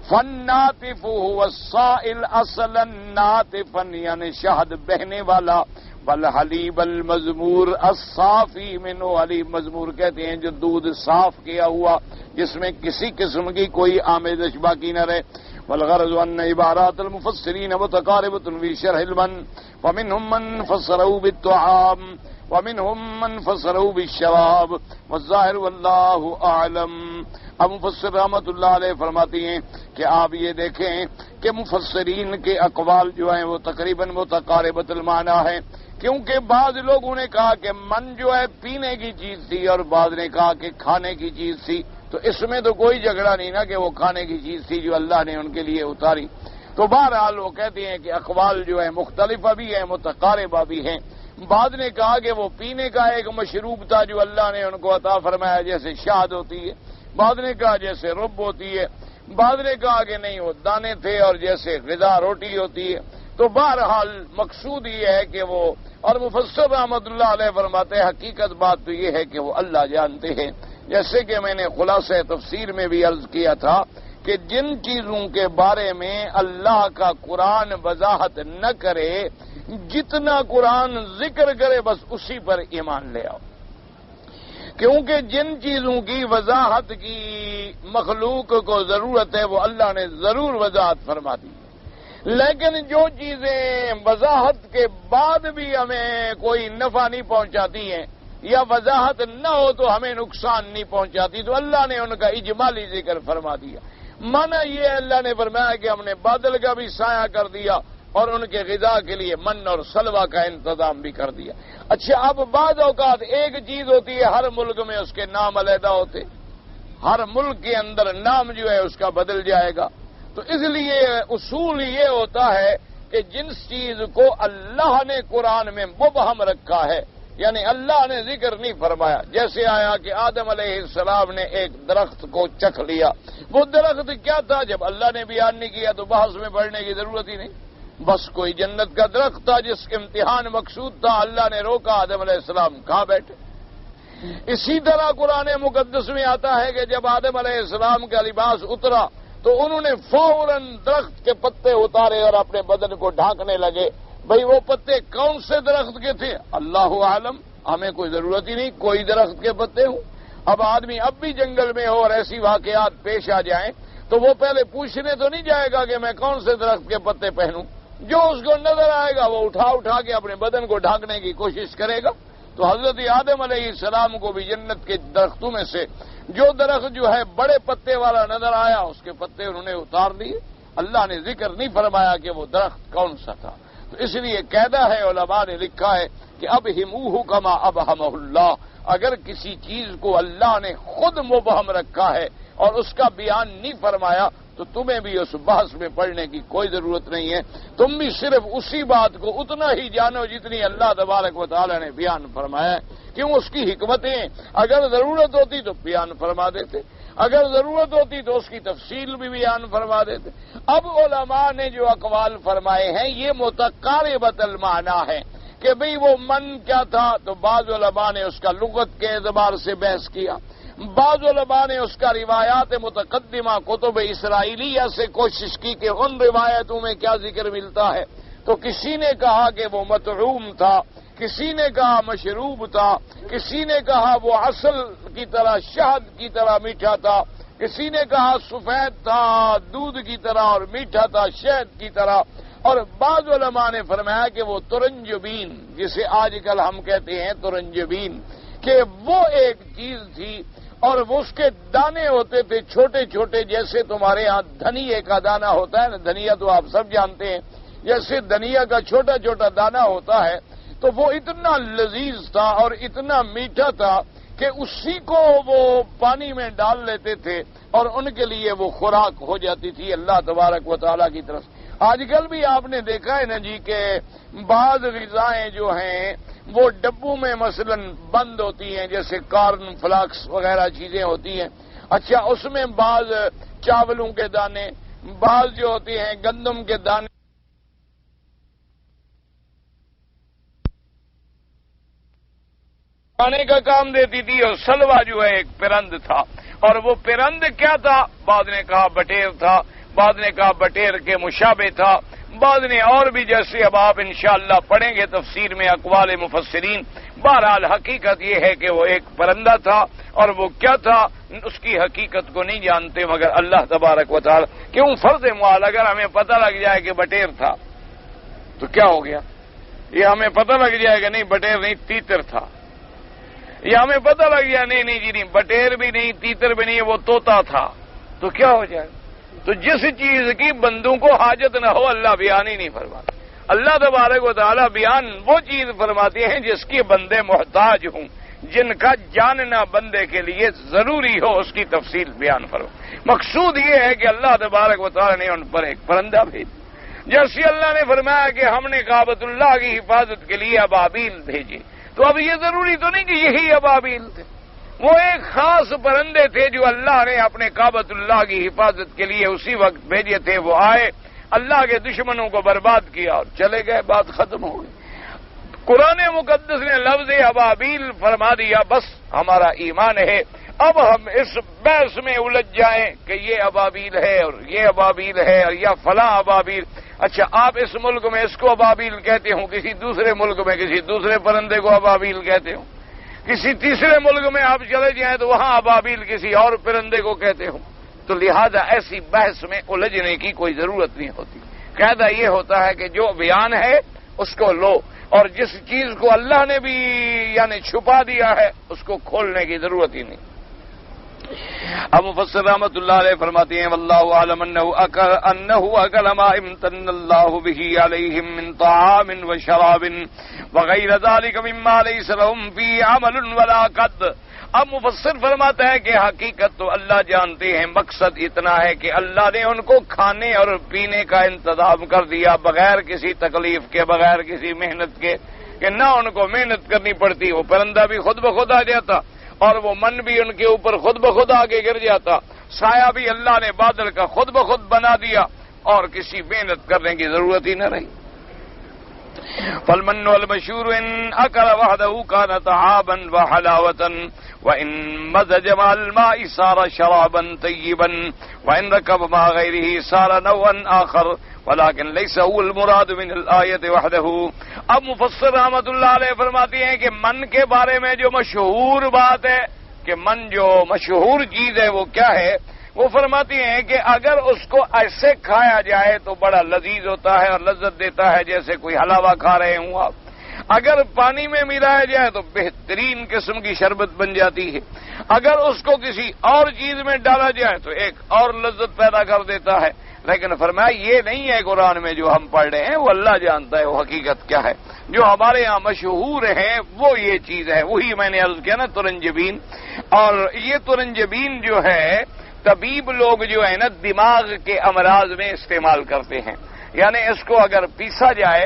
فالناطف هو السائل اصلا ناطفا، یعنی شہد بہنے والا، والحلیب المزمور الصافی منہ، حلیب مزمور کہتے ہیں جو دودھ صاف کیا ہوا، جس میں کسی قسم کی کوئی آمیزش باقی نہ رہے۔ والغرض ان عبارات المفسرین متقاربۃ فی شرح المن، ومنهم من فسروا بالطعام ومنهم من فسروا بالشراب والظاہر واللہ اعلم۔ اب مفسر رحمۃ اللہ علیہ فرماتی ہیں کہ آپ یہ دیکھیں کہ مفسرین کے اقوال جو ہیں وہ تقریباً متقاربۃ المعنی ہیں، کیونکہ بعض لوگوں نے کہا کہ من جو ہے پینے کی چیز تھی، اور بعض نے کہا کہ کھانے کی چیز تھی، تو اس میں تو کوئی جھگڑا نہیں نا کہ وہ کھانے کی چیز تھی جو اللہ نے ان کے لیے اتاری۔ تو بہرحال وہ کہتے ہیں کہ اقوال جو ہے مختلفہ بھی ہیں، متقاربہ بھی ہیں۔ بعض نے کہا کہ وہ پینے کا ایک مشروب تھا جو اللہ نے ان کو عطا فرمایا، جیسے شہد ہوتی ہے، بعض نے کہا جیسے رب ہوتی ہے، بعض نے کہا کہ نہیں وہ دانے تھے اور جیسے غذا روٹی ہوتی ہے۔ تو بہرحال مقصود یہ ہے کہ وہ، اور مفسر رحمۃ اللہ علیہ فرماتے ہیں حقیقت بات تو یہ ہے کہ وہ اللہ جانتے ہیں، جیسے کہ میں نے خلاصہ تفسیر میں بھی عرض کیا تھا کہ جن چیزوں کے بارے میں اللہ کا قرآن وضاحت نہ کرے، جتنا قرآن ذکر کرے بس اسی پر ایمان لے آؤ، کیونکہ جن چیزوں کی وضاحت کی مخلوق کو ضرورت ہے وہ اللہ نے ضرور وضاحت فرما دی، لیکن جو چیزیں وضاحت کے بعد بھی ہمیں کوئی نفع نہیں پہنچاتی ہیں یا وضاحت نہ ہو تو ہمیں نقصان نہیں پہنچاتی، تو اللہ نے ان کا اجمالی ذکر فرما دیا۔ مانا یہ اللہ نے فرمایا کہ ہم نے بادل کا بھی سایہ کر دیا اور ان کے غذا کے لیے من اور سلوہ کا انتظام بھی کر دیا۔ اچھا، اب بعض اوقات ایک چیز ہوتی ہے ہر ملک میں اس کے نام علیحدہ ہوتے، ہر ملک کے اندر نام جو ہے اس کا بدل جائے گا، تو اس لیے اصول یہ ہوتا ہے کہ جس چیز کو اللہ نے قرآن میں مبہم رکھا ہے، یعنی اللہ نے ذکر نہیں فرمایا، جیسے آیا کہ آدم علیہ السلام نے ایک درخت کو چکھ لیا، وہ درخت کیا تھا؟ جب اللہ نے بیان نہیں کیا تو بحث میں پڑھنے کی ضرورت ہی نہیں، بس کوئی جنت کا درخت تھا جس کے امتحان مقصود تھا، اللہ نے روکا، آدم علیہ السلام کہاں بیٹھے۔ اسی طرح قرآن مقدس میں آتا ہے کہ جب آدم علیہ السلام کا لباس اترا تو انہوں نے فوراً درخت کے پتے اتارے اور اپنے بدن کو ڈھانکنے لگے۔ بھئی وہ پتے کون سے درخت کے تھے؟ اللہ عالم، ہمیں کوئی ضرورت ہی نہیں کوئی درخت کے پتے ہوں۔ اب آدمی اب بھی جنگل میں ہو اور ایسی واقعات پیش آ جائیں تو وہ پہلے پوچھنے تو نہیں جائے گا کہ میں کون سے درخت کے پتے پہنوں، جو اس کو نظر آئے گا وہ اٹھا کے اپنے بدن کو ڈھانکنے کی کوشش کرے گا۔ تو حضرت آدم علیہ السلام کو بھی جنت کے درختوں میں سے جو درخت جو ہے بڑے پتے والا نظر آیا اس کے پتے انہوں نے اتار دیے، اللہ نے ذکر نہیں فرمایا کہ وہ درخت کون سا تھا۔ تو اس لیے قاعدہ ہے، علماء نے لکھا ہے کہ اب ہموہ کما ابہمہ اللہ، اگر کسی چیز کو اللہ نے خود مبہم رکھا ہے اور اس کا بیان نہیں فرمایا تو تمہیں بھی اس بحث میں پڑھنے کی کوئی ضرورت نہیں ہے. تم بھی صرف اسی بات کو اتنا ہی جانو جتنی اللہ تبارک و تعالی نے بیان فرمایا. کیوں؟ اس کی حکمتیں اگر ضرورت ہوتی تو بیان فرما دیتے، اگر ضرورت ہوتی تو اس کی تفصیل بھی بیان فرما دیتے. اب علماء نے جو اقوال فرمائے ہیں یہ متقاربۃ المعنی ہے کہ بھئی وہ من کیا تھا، تو بعض علماء نے اس کا لغت کے اعتبار سے بحث کیا، بعض علماء نے اس کا روایات متقدمہ کتب اسرائیلیہ سے کوشش کی کہ ان روایتوں میں کیا ذکر ملتا ہے. تو کسی نے کہا کہ وہ مطعوم تھا، کسی نے کہا مشروب تھا، کسی نے کہا وہ عسل کی طرح شہد کی طرح میٹھا تھا، کسی نے کہا سفید تھا دودھ کی طرح اور میٹھا تھا شہد کی طرح، اور بعض علماء نے فرمایا کہ وہ ترنجبین، جسے آج کل ہم کہتے ہیں ترنجبین، کہ وہ ایک چیز تھی اور وہ اس کے دانے ہوتے تھے چھوٹے چھوٹے، جیسے تمہارے ہاں دھنیے کا دانہ ہوتا ہے نا، دھنیا تو آپ سب جانتے ہیں، جیسے دھنیا کا چھوٹا چھوٹا دانہ ہوتا ہے، تو وہ اتنا لذیذ تھا اور اتنا میٹھا تھا کہ اسی کو وہ پانی میں ڈال لیتے تھے اور ان کے لیے وہ خوراک ہو جاتی تھی اللہ تبارک و تعالیٰ کی طرف. آج کل بھی آپ نے دیکھا ہے نا جی کہ بعض غذائیں جو ہیں وہ ڈبوں میں مثلا بند ہوتی ہیں، جیسے کارن فلاکس وغیرہ چیزیں ہوتی ہیں. اچھا، اس میں بعض چاولوں کے دانے، بعض جو ہوتے ہیں گندم کے دانے کھانے کا کام دیتی تھی. اور سلوا جو ہے ایک پرند تھا، اور وہ پرند کیا تھا؟ بعض نے کہا بٹیر تھا، بعض نے کہا بٹیر کے مشابہ تھا، بعض نے اور بھی، جیسے اب آپ انشاءاللہ پڑھیں گے تفسیر میں اقوال مفسرین. بہرحال حقیقت یہ ہے کہ وہ ایک پرندہ تھا، اور وہ کیا تھا اس کی حقیقت کو نہیں جانتے مگر اللہ تبارک و تعالی. کیوں؟ فرض محال اگر ہمیں پتہ لگ جائے کہ بٹیر تھا تو کیا ہو گیا؟ یہ ہمیں پتہ لگ جائے گا نہیں بٹیر نہیں تیتر تھا، یا ہمیں پتہ لگ گیا نہیں جی نہیں بٹیر بھی نہیں تیتر بھی نہیں وہ طوطا تھا، تو کیا ہو جائے؟ تو جس چیز کی بندوں کو حاجت نہ ہو اللہ بیان ہی نہیں فرماتا. اللہ تبارک و تعالی بیان وہ چیز فرماتے ہیں جس کی بندے محتاج ہوں، جن کا جاننا بندے کے لیے ضروری ہو اس کی تفصیل بیان فرما. مقصود یہ ہے کہ اللہ تبارک و تعالی نے ان پر ایک پرندہ بھیج، جیسے اللہ نے فرمایا کہ ہم نے کعبۃ اللہ کی حفاظت کے لیے ابابیل بھیجے. تو اب یہ ضروری تو نہیں کہ یہی ابابیل تھے، وہ ایک خاص پرندے تھے جو اللہ نے اپنے کعبۃ اللہ کی حفاظت کے لیے اسی وقت بھیجے تھے. وہ آئے، اللہ کے دشمنوں کو برباد کیا اور چلے گئے، بات ختم ہو گئی. قرآن مقدس نے لفظ ابابیل فرما دیا، بس ہمارا ایمان ہے. اب ہم اس بحث میں الجھ جائیں کہ یہ ابابیل ہے اور یہ ابابیل ہے اور یا فلاں ابابیل. اچھا، آپ اس ملک میں اس کو ابابیل کہتے ہوں، کسی دوسرے ملک میں کسی دوسرے پرندے کو ابابیل کہتے ہوں، کسی تیسرے ملک میں آپ چلے جائیں تو وہاں ابابیل کسی اور پرندے کو کہتے ہوں. تو لہذا ایسی بحث میں الجھنے کی کوئی ضرورت نہیں ہوتی. قاعدہ یہ ہوتا ہے کہ جو بیان ہے اس کو لو، اور جس چیز کو اللہ نے بھی یعنی چھپا دیا ہے اس کو کھولنے کی ضرورت ہی نہیں. اب مفسر رحمۃ اللہ علیہ فرماتے ہیں واللہ اعلم انه اکل ما امتن اللہ به علیہم من طعام وشراب وغیر ذلك مما ليس لهم فيه عمل ولا قد. اب مفسر فرماتا ہے کہ حقیقت تو اللہ جانتے ہیں، مقصد اتنا ہے کہ اللہ نے ان کو کھانے اور پینے کا انتظام کر دیا بغیر کسی تکلیف کے، بغیر کسی محنت کے، کہ نہ ان کو محنت کرنی پڑتی. وہ پرندہ بھی خود بخود آ جاتا اور وہ من بھی ان کے اوپر خود بخود آگے گر جاتا، سایہ بھی اللہ نے بادل کا خود بخود بنا دیا اور کسی محنت کرنے کی ضرورت ہی نہ رہی. فالمن والمشور ان اکل وحده كان طعاما وحلاوة وان مزج مع الماء صار شرابا طيبا وان ركب مع غيره صار نوعا آخر ولكن ليس هو المراد من الآية وحده. اب مفسر رحمۃ اللہ علیہ فرماتے ہیں کہ من کے بارے میں جو مشہور بات ہے کہ من جو مشہور چیز ہے وہ کیا ہے، وہ فرماتی ہیں کہ اگر اس کو ایسے کھایا جائے تو بڑا لذیذ ہوتا ہے اور لذت دیتا ہے، جیسے کوئی حلاوہ کھا رہے ہوں آپ. اگر پانی میں ملایا جائے تو بہترین قسم کی شربت بن جاتی ہے. اگر اس کو کسی اور چیز میں ڈالا جائے تو ایک اور لذت پیدا کر دیتا ہے. لیکن فرمایا یہ نہیں ہے قرآن میں جو ہم پڑھ رہے ہیں، وہ اللہ جانتا ہے وہ حقیقت کیا ہے. جو ہمارے ہاں مشہور ہیں وہ یہ چیز ہے، وہی میں نے عرض کیا نا ترنجبین. اور یہ ترنجبین جو ہے طبیب لوگ جو ہے نا دماغ کے امراض میں استعمال کرتے ہیں، یعنی اس کو اگر پیسا جائے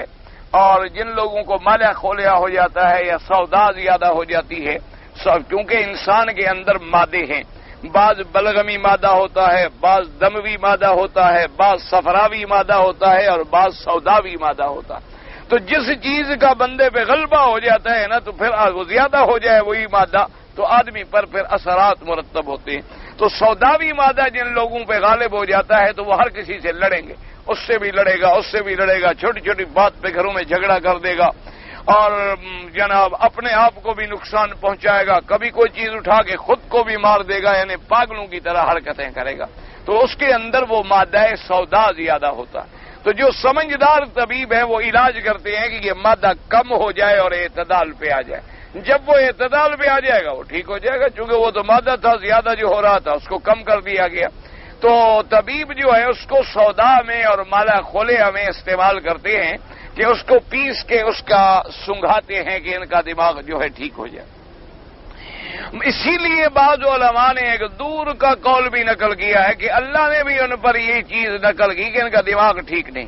اور جن لوگوں کو مالا کھولیا ہو جاتا ہے یا سودا زیادہ ہو جاتی ہے، کیونکہ انسان کے اندر مادے ہیں، بعض بلغمی مادہ ہوتا ہے، بعض دموی مادہ ہوتا ہے، بعض صفراوی مادہ ہوتا ہے اور بعض سوداوی مادہ ہوتا ہے۔ تو جس چیز کا بندے پہ غلبہ ہو جاتا ہے نا تو پھر وہ زیادہ ہو جائے وہی مادہ تو آدمی پر پھر اثرات مرتب ہوتے ہیں۔ تو سوداوی مادہ جن لوگوں پہ غالب ہو جاتا ہے تو وہ ہر کسی سے لڑیں گے، اس سے بھی لڑے گا، اس سے بھی لڑے گا، چھوٹی چھوٹی بات پہ گھروں میں جھگڑا کر دے گا اور جناب اپنے آپ کو بھی نقصان پہنچائے گا، کبھی کوئی چیز اٹھا کے خود کو بھی مار دے گا، یعنی پاگلوں کی طرح حرکتیں کرے گا۔ تو اس کے اندر وہ مادہ سودا زیادہ ہوتا ہے۔ تو جو سمجھدار طبیب ہیں وہ علاج کرتے ہیں کہ یہ مادہ کم ہو جائے اور اعتدال پہ آ جائے۔ جب وہ اعتدال پہ آ جائے گا وہ ٹھیک ہو جائے گا، چونکہ وہ تو مادہ تھا زیادہ جو ہو رہا تھا اس کو کم کر دیا گیا۔ تو طبیب جو ہے اس کو سودا میں اور مالا کھولیا میں استعمال کرتے ہیں کہ اس کو پیس کے اس کا سنگھاتے ہیں کہ ان کا دماغ جو ہے ٹھیک ہو جائے۔ اسی لیے بعض علماء نے ایک دور کا قول بھی نقل کیا ہے کہ اللہ نے بھی ان پر یہ چیز نقل کی کہ ان کا دماغ ٹھیک نہیں،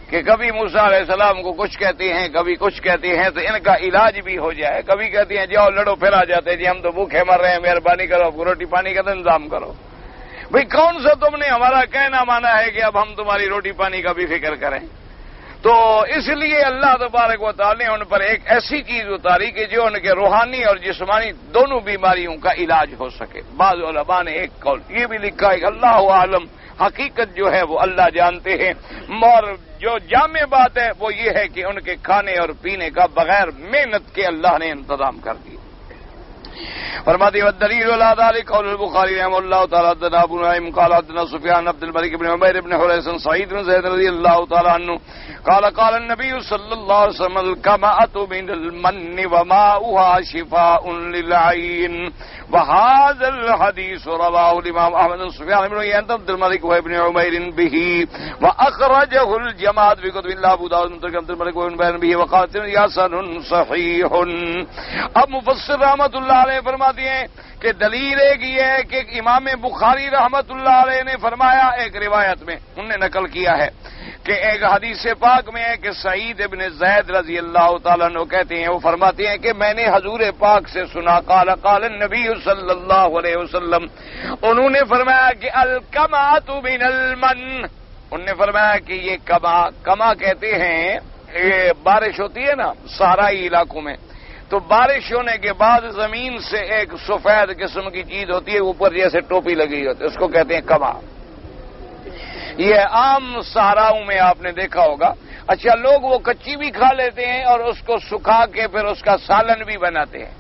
کہ کبھی موسیٰ علیہ السلام کو کچھ کہتے ہیں کبھی کچھ کہتے ہیں تو ان کا علاج بھی ہو جائے، کبھی کہتے ہیں جاؤ لڑو پھر آ جاتے ہیں جی ہم تو بھوکے مر رہے ہیں مہربانی کرو روٹی پانی کا تو انتظام کرو۔ بھئی کون سا تم نے ہمارا کہنا مانا ہے کہ اب ہم تمہاری روٹی پانی کا بھی فکر کریں؟ تو اس لیے اللہ تبارک و تعالی نے ان پر ایک ایسی چیز اتاری کہ جو ان کے روحانی اور جسمانی دونوں بیماریوں کا علاج ہو سکے۔ بعض علماء نے ایک قول یہ بھی لکھا ہے کہ اللہ عالم، حقیقت جو ہے وہ اللہ جانتے ہیں، اور جو جامع بات ہے وہ یہ ہے کہ ان کے کھانے اور پینے کا بغیر محنت کے اللہ نے انتظام کر دیا۔ فرماتے والدلیل على ذلك قول البخاری رحمہ اللہ تعالی حدثنا ابو نعیم قال حدثنا سفیان عبد الملک بن عمیر بن حریث سعید بن زید رضی اللہ تعالی عنہ قال قال النبي صلی اللہ علیہ وسلم الكمأة من المن وماؤها شفاء للعين وهذا الحديث رواه الامام احمد بن سفیان بن عیینة عبد الملک وابن عمیر به واخرجه الجماعة في كتب الله ابو داود من طريق عبد الملک وابن عمیر به وقال حسن صحیح۔ اب مفسر رحمۃ اللہ علیہ فرماتے ہیں کہ دلیل ایک یہ ہے کہ امام بخاری رحمت اللہ علیہ نے فرمایا ایک روایت میں انہوں نے نقل کیا ہے کہ ایک حدیث پاک میں ہے کہ سعید ابن زید رضی اللہ تعالیٰ عنہ کہتے ہیں، وہ فرماتے ہیں کہ میں نے حضور پاک سے سنا قال قال النبی صلی اللہ علیہ وسلم، انہوں نے فرمایا کہ الکمأۃ من المن، انہوں نے فرمایا کہ یہ کما کہتے ہیں یہ بارش ہوتی ہے نا صحرائی علاقوں میں، تو بارش ہونے کے بعد زمین سے ایک سفید قسم کی چیز ہوتی ہے اوپر جیسے ٹوپی لگی ہوتی ہے، اس کو کہتے ہیں کما۔ یہ عام صحراؤں میں آپ نے دیکھا ہوگا۔ اچھا لوگ وہ کچی بھی کھا لیتے ہیں اور اس کو سکھا کے پھر اس کا سالن بھی بناتے ہیں،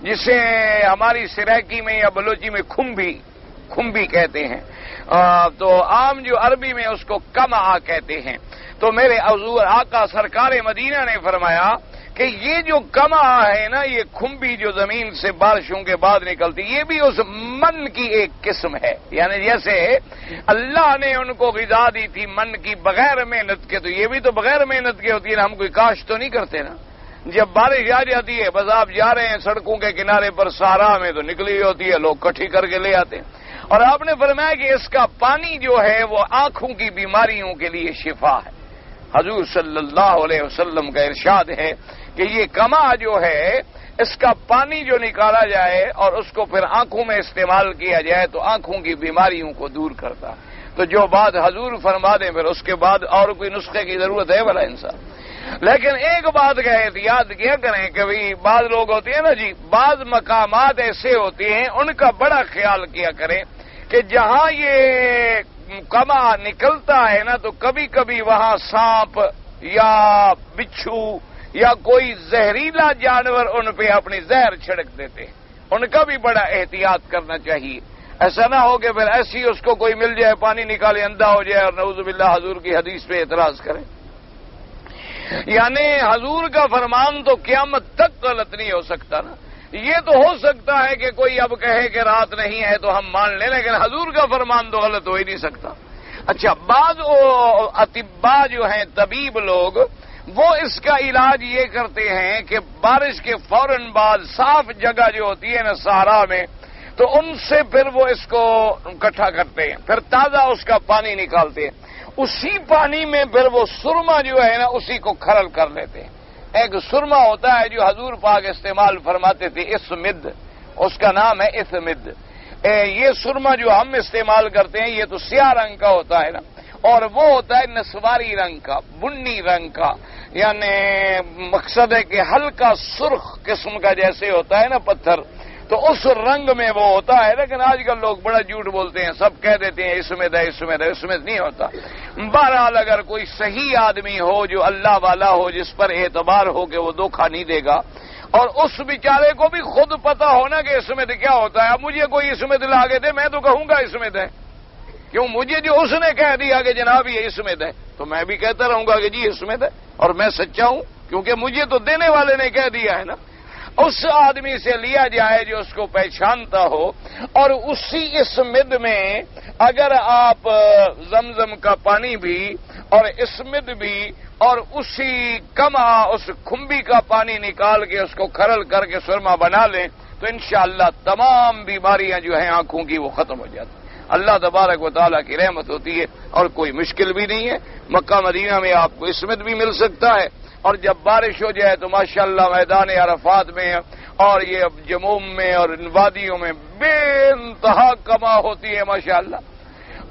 جسے ہماری سرائکی میں یا بلوچی میں کھمبی کہتے ہیں، تو عام جو عربی میں اس کو کما کہتے ہیں۔ تو میرے حضور آقا سرکار مدینہ نے فرمایا کہ یہ جو کما ہے نا، یہ کھمبی جو زمین سے بارشوں کے بعد نکلتی، یہ بھی اس من کی ایک قسم ہے، یعنی جیسے اللہ نے ان کو غذا دی تھی من کی بغیر محنت کے، تو یہ بھی تو بغیر محنت کے ہوتی ہے نا، ہم کوئی کاشت تو نہیں کرتے نا۔ جب بارش آ جاتی ہے بس آپ جا رہے ہیں سڑکوں کے کنارے پر صحرا میں تو نکلی ہوتی ہے، لوگ کٹھی کر کے لے آتے ہیں، اور آپ نے فرمایا کہ اس کا پانی جو ہے وہ آنکھوں کی بیماریوں کے لیے شفا ہے۔ حضور صلی اللہ علیہ وسلم کا ارشاد ہے کہ یہ کما جو ہے اس کا پانی جو نکالا جائے اور اس کو پھر آنکھوں میں استعمال کیا جائے تو آنکھوں کی بیماریوں کو دور کرتا ہے۔ تو جو بات حضور فرما دیں پھر اس کے بعد اور کوئی نسخے کی ضرورت ہے بھلا انسان۔ لیکن ایک بات کا احتیاط کیا کریں کہ بعض لوگ ہوتے ہیں نا جی، بعض مقامات ایسے ہوتے ہیں ان کا بڑا خیال کیا کریں کہ جہاں یہ کما نکلتا ہے نا تو کبھی کبھی وہاں سانپ یا بچھو یا کوئی زہریلا جانور ان پہ اپنی زہر چھڑک دیتے ہیں، ان کا بھی بڑا احتیاط کرنا چاہیے۔ ایسا نہ ہو کہ پھر ایسی اس کو کوئی مل جائے پانی نکالے اندھا ہو جائے اور نعوذ باللہ حضور کی حدیث پہ اعتراض کریں۔ یعنی حضور کا فرمان تو قیامت تک غلط نہیں ہو سکتا نا۔ یہ تو ہو سکتا ہے کہ کوئی اب کہے کہ رات نہیں ہے تو ہم مان لیں، لیکن حضور کا فرمان تو غلط ہو ہی نہیں سکتا۔ اچھا بعض اطباء جو ہیں طبیب لوگ وہ اس کا علاج یہ کرتے ہیں کہ بارش کے فوراً بعد صاف جگہ جو ہوتی ہے نا صحرا میں، تو ان سے پھر وہ اس کو اکٹھا کرتے ہیں، پھر تازہ اس کا پانی نکالتے ہیں، اسی پانی میں پھر وہ سرما جو ہے نا اسی کو کھرل کر لیتے ہیں۔ ایک سرما ہوتا ہے جو حضور پاک استعمال فرماتے تھے، اسمد، اس کا نام ہے اسمد۔ یہ سرما جو ہم استعمال کرتے ہیں یہ تو سیاہ رنگ کا ہوتا ہے نا، اور وہ ہوتا ہے نسواری رنگ کا، بنی رنگ کا، یعنی مقصد ہے کہ ہلکا سرخ قسم کا جیسے ہوتا ہے نا پتھر، تو اس رنگ میں وہ ہوتا ہے۔ لیکن آج کل لوگ بڑا جھوٹ بولتے ہیں، سب کہہ دیتے ہیں اس میں دے، اس میں دے، اس میں نہیں ہوتا۔ بہرحال اگر کوئی صحیح آدمی ہو جو اللہ والا ہو، جس پر اعتبار ہو کہ وہ دھوکہ نہیں دے گا، اور اس بیچارے کو بھی خود پتا ہونا کہ اس میں دے کیا ہوتا ہے۔ اب مجھے کوئی اس میں دلا کے دے، میں تو کہوں گا اس میں دے، کیوں؟ مجھے جو اس نے کہہ دیا کہ جناب یہ اس میں دے، تو میں بھی کہتا رہوں گا کہ جی اس میں دے، اور میں سچا ہوں کیونکہ مجھے تو دینے والے نے کہہ دیا ہے نا۔ اس آدمی سے لیا جائے جو اس کو پہچانتا ہو، اور اسی اسمد میں اگر آپ زمزم کا پانی بھی اور اسمد بھی اور اسی اس کھمبی کا پانی نکال کے اس کو کھرل کر کے سرما بنا لیں تو انشاءاللہ تمام بیماریاں جو ہیں آنکھوں کی وہ ختم ہو جاتی ہیں۔ اللہ تبارک و تعالیٰ کی رحمت ہوتی ہے اور کوئی مشکل بھی نہیں ہے۔ مکہ مدینہ میں آپ کو اسمد بھی مل سکتا ہے، اور جب بارش ہو جائے تو ماشاءاللہ میدان عرفات میں اور یہ جموم میں اور ان وادیوں میں بے انتہا کما ہوتی ہے ماشاءاللہ۔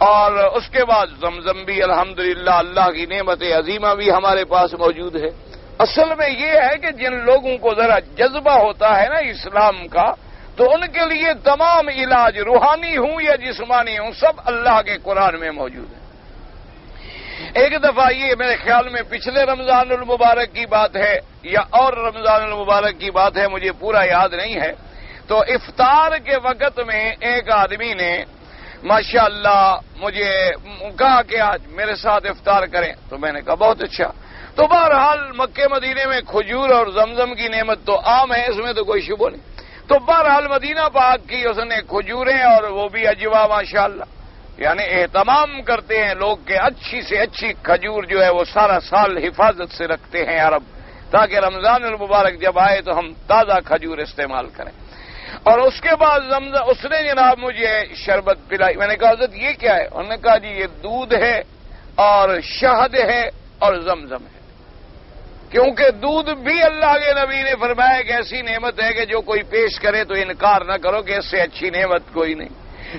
اور اس کے بعد زمزم بھی الحمدللہ اللہ کی نعمت عظیمہ بھی ہمارے پاس موجود ہے۔ اصل میں یہ ہے کہ جن لوگوں کو ذرا جذبہ ہوتا ہے نا اسلام کا، تو ان کے لیے تمام علاج روحانی ہوں یا جسمانی ہوں سب اللہ کے قرآن میں موجود ہے۔ ایک دفعہ یہ میرے خیال میں پچھلے رمضان المبارک کی بات ہے یا اور رمضان المبارک کی بات ہے، مجھے پورا یاد نہیں ہے، تو افطار کے وقت میں ایک آدمی نے ماشاءاللہ مجھے کہا کہ آج میرے ساتھ افطار کریں، تو میں نے کہا بہت اچھا۔ تو بہرحال مکے مدینے میں کھجور اور زمزم کی نعمت تو عام ہے، اس میں تو کوئی شبہ نہیں۔ تو بہرحال مدینہ پاک کی اس نے کھجوریں اور وہ بھی اجوا ماشاءاللہ، یعنی اہتمام کرتے ہیں لوگ کہ اچھی سے اچھی کھجور جو ہے وہ سارا سال حفاظت سے رکھتے ہیں عرب، تاکہ رمضان المبارک جب آئے تو ہم تازہ کھجور استعمال کریں۔ اور اس کے بعد اس نے جناب مجھے شربت پلائی۔ میں نے کہا حضرت یہ کیا ہے؟ انہوں نے کہا جی یہ دودھ ہے اور شہد ہے اور زمزم ہے، کیونکہ دودھ بھی اللہ کے نبی نے فرمایا کہ ایسی نعمت ہے کہ جو کوئی پیش کرے تو انکار نہ کرو کہ اس سے اچھی نعمت کوئی نہیں۔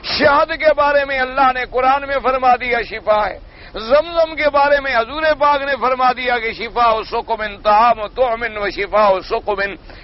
شہد کے بارے میں اللہ نے قرآن میں فرما دیا شفا ہے، زمزم کے بارے میں حضور پاک نے فرما دیا کہ شفا و سقم طعام و طعم و شفا و سقم،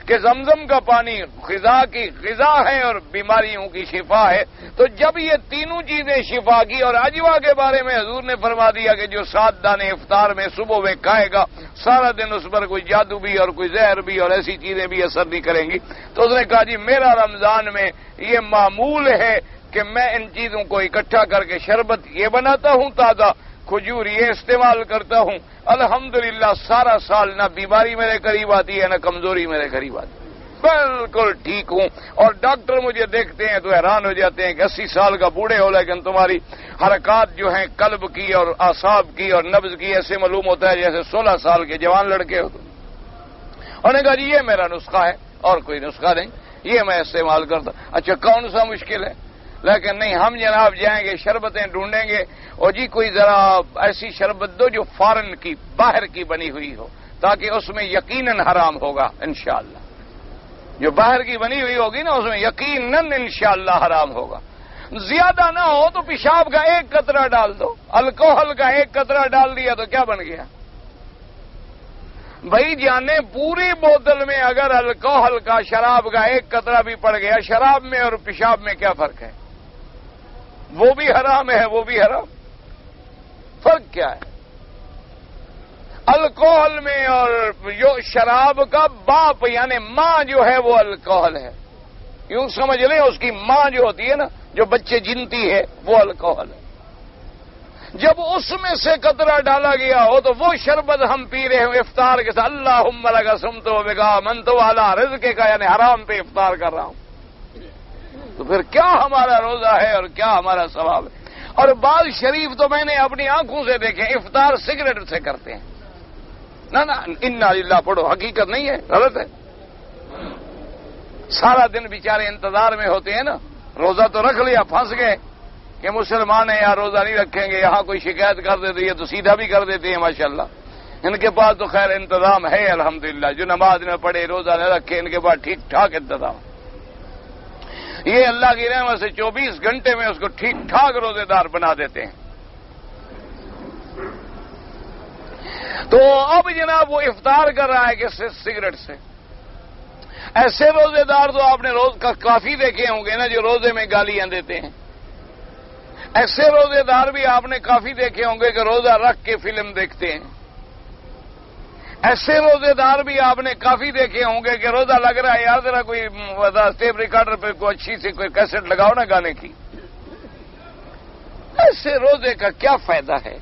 کہ زمزم کا پانی غذا کی غذا ہے اور بیماریوں کی شفا ہے۔ تو جب یہ تینوں چیزیں شفا کی، اور اجوا کے بارے میں حضور نے فرما دیا کہ جو 7 دانے افطار میں صبح میں کھائے گا سارا دن اس پر کوئی جادو بھی اور کوئی زہر بھی اور ایسی چیزیں بھی اثر نہیں کریں گی، تو اس نے کہا جی میرا رمضان میں یہ معمول ہے کہ میں ان چیزوں کو اکٹھا کر کے شربت یہ بناتا ہوں، تازہ کھجور یہ استعمال کرتا ہوں، الحمدللہ سارا سال نہ بیماری میرے قریب آتی ہے نہ کمزوری میرے قریب آتی ہے، بالکل ٹھیک ہوں۔ اور ڈاکٹر مجھے دیکھتے ہیں تو حیران ہو جاتے ہیں کہ 80 سال کا بوڑھے ہو لیکن تمہاری حرکات جو ہیں قلب کی اور اعصاب کی اور نبض کی ایسے معلوم ہوتا ہے جیسے 16 سال کے جوان لڑکے ہو۔ انہوں نے کہا جی یہ میرا نسخہ ہے اور کوئی نسخہ نہیں، یہ میں استعمال کرتا۔ اچھا کون سا مشکل ہے؟ لیکن نہیں، ہم جناب جائیں گے شربتیں ڈھونڈیں گے، اور جی کوئی ذرا ایسی شربت دو جو فارن کی باہر کی بنی ہوئی ہو، تاکہ اس میں یقیناً حرام ہوگا انشاءاللہ۔ جو باہر کی بنی ہوئی ہوگی نا اس میں یقیناً انشاءاللہ حرام ہوگا۔ زیادہ نہ ہو تو پیشاب کا 1 قطرہ ڈال دو، الکوہل کا 1 قطرہ ڈال دیا تو کیا بن گیا؟ بھائی جانے پوری بوتل میں اگر الکوہل کا شراب کا 1 قطرہ بھی پڑ گیا، شراب میں اور پیشاب میں کیا فرق ہے؟ وہ بھی حرام ہے وہ بھی حرام، فرق کیا ہے؟ الکوہل میں اور جو شراب کا باپ یعنی ماں جو ہے وہ الکوہل ہے، یوں سمجھ لیں اس کی ماں جو ہوتی ہے نا جو بچے جنتی ہے وہ الکوہل ہے۔ جب اس میں سے قطرہ ڈالا گیا ہو تو وہ شربت ہم پی رہے ہوں افطار کے ساتھ، اللہم لک صمت و بک آمنت علی رزق کا، یعنی حرام پہ افطار کر رہا ہوں، تو پھر کیا ہمارا روزہ ہے اور کیا ہمارا ثواب ہے؟ اور بعض شریف تو میں نے اپنی آنکھوں سے دیکھے افطار سگریٹ سے کرتے ہیں۔ نہ انا للہ پڑھو، حقیقت نہیں ہے، غلط ہے۔ سارا دن بیچارے انتظار میں ہوتے ہیں نا، روزہ تو رکھ لیا، پھنس گئے کہ مسلمان ہیں یار روزہ نہیں رکھیں گے، یہاں کوئی شکایت کر دیتے یہ تو سیدھا بھی کر دیتے ہیں ماشاءاللہ۔ ان کے پاس تو خیر انتظام ہے الحمدللہ، جو نماز نہ پڑھے روزہ نہ رکھے ان کے پاس ٹھیک ٹھاک انتظام، یہ اللہ کی رحمت سے 24 گھنٹے میں اس کو ٹھیک ٹھاک روزے دار بنا دیتے ہیں۔ تو اب جناب وہ افطار کر رہا ہے کہ سگریٹ سے۔ ایسے روزے دار تو آپ نے روز کا کافی دیکھے ہوں گے نا جو روزے میں گالیاں دیتے ہیں، ایسے روزے دار بھی آپ نے کافی دیکھے ہوں گے کہ روزہ رکھ کے فلم دیکھتے ہیں، ایسے روزے دار بھی آپ نے کافی دیکھے ہوں گے کہ روزہ لگ رہا ہے یار ذرا کوئی ٹیپ ریکارڈر پہ کوئی اچھی سی کوئی کیسٹ لگاؤ نا گانے کی۔ ایسے روزے کا کیا فائدہ ہے؟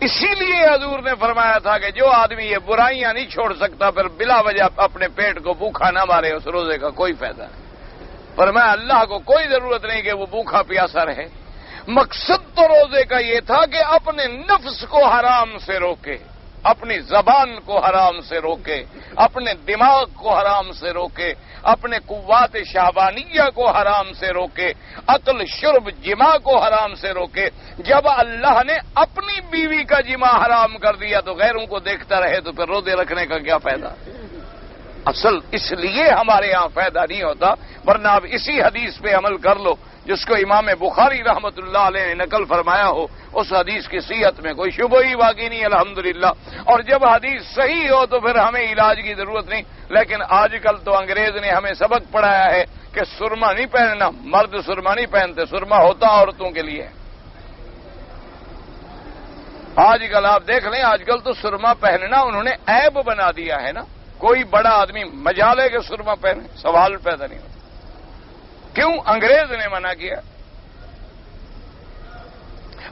اسی لیے حضور نے فرمایا تھا کہ جو آدمی یہ برائیاں نہیں چھوڑ سکتا پھر بلا وجہ اپنے پیٹ کو بھوکھا نہ مارے، اس روزے کا کوئی فائدہ نہیں۔ فرمایا اللہ کو کوئی ضرورت نہیں کہ وہ بھوکھا پیاسا رہے، مقصد تو روزے کا یہ تھا کہ اپنے نفس کو حرام سے روکے، اپنی زبان کو حرام سے روکے، اپنے دماغ کو حرام سے روکے، اپنے قوات شہوانیہ کو حرام سے روکے، عقل شرب جماع کو حرام سے روکے۔ جب اللہ نے اپنی بیوی کا جماع حرام کر دیا تو غیروں کو دیکھتا رہے تو پھر روزے رکھنے کا کیا فائدہ؟ اصل اس لیے ہمارے یہاں فائدہ نہیں ہوتا، ورنہ آپ اسی حدیث پہ عمل کر لو جس کو امام بخاری رحمت اللہ علیہ نے نقل فرمایا ہو، اس حدیث کی صحت میں کوئی شبہ ہی باقی نہیں الحمدللہ۔ اور جب حدیث صحیح ہو تو پھر ہمیں علاج کی ضرورت نہیں۔ لیکن آج کل تو انگریز نے ہمیں سبق پڑھایا ہے کہ سرما نہیں پہننا، مرد سرما نہیں پہنتے، سرما ہوتا عورتوں کے لیے۔ آج کل آپ دیکھ لیں، آج کل تو سرما پہننا انہوں نے عیب بنا دیا ہے نا، کوئی بڑا آدمی مجال ہے کہ سرما پہنے، سوال پیدا نہیں ہوتا۔ کیوں؟ انگریز نے منع کیا۔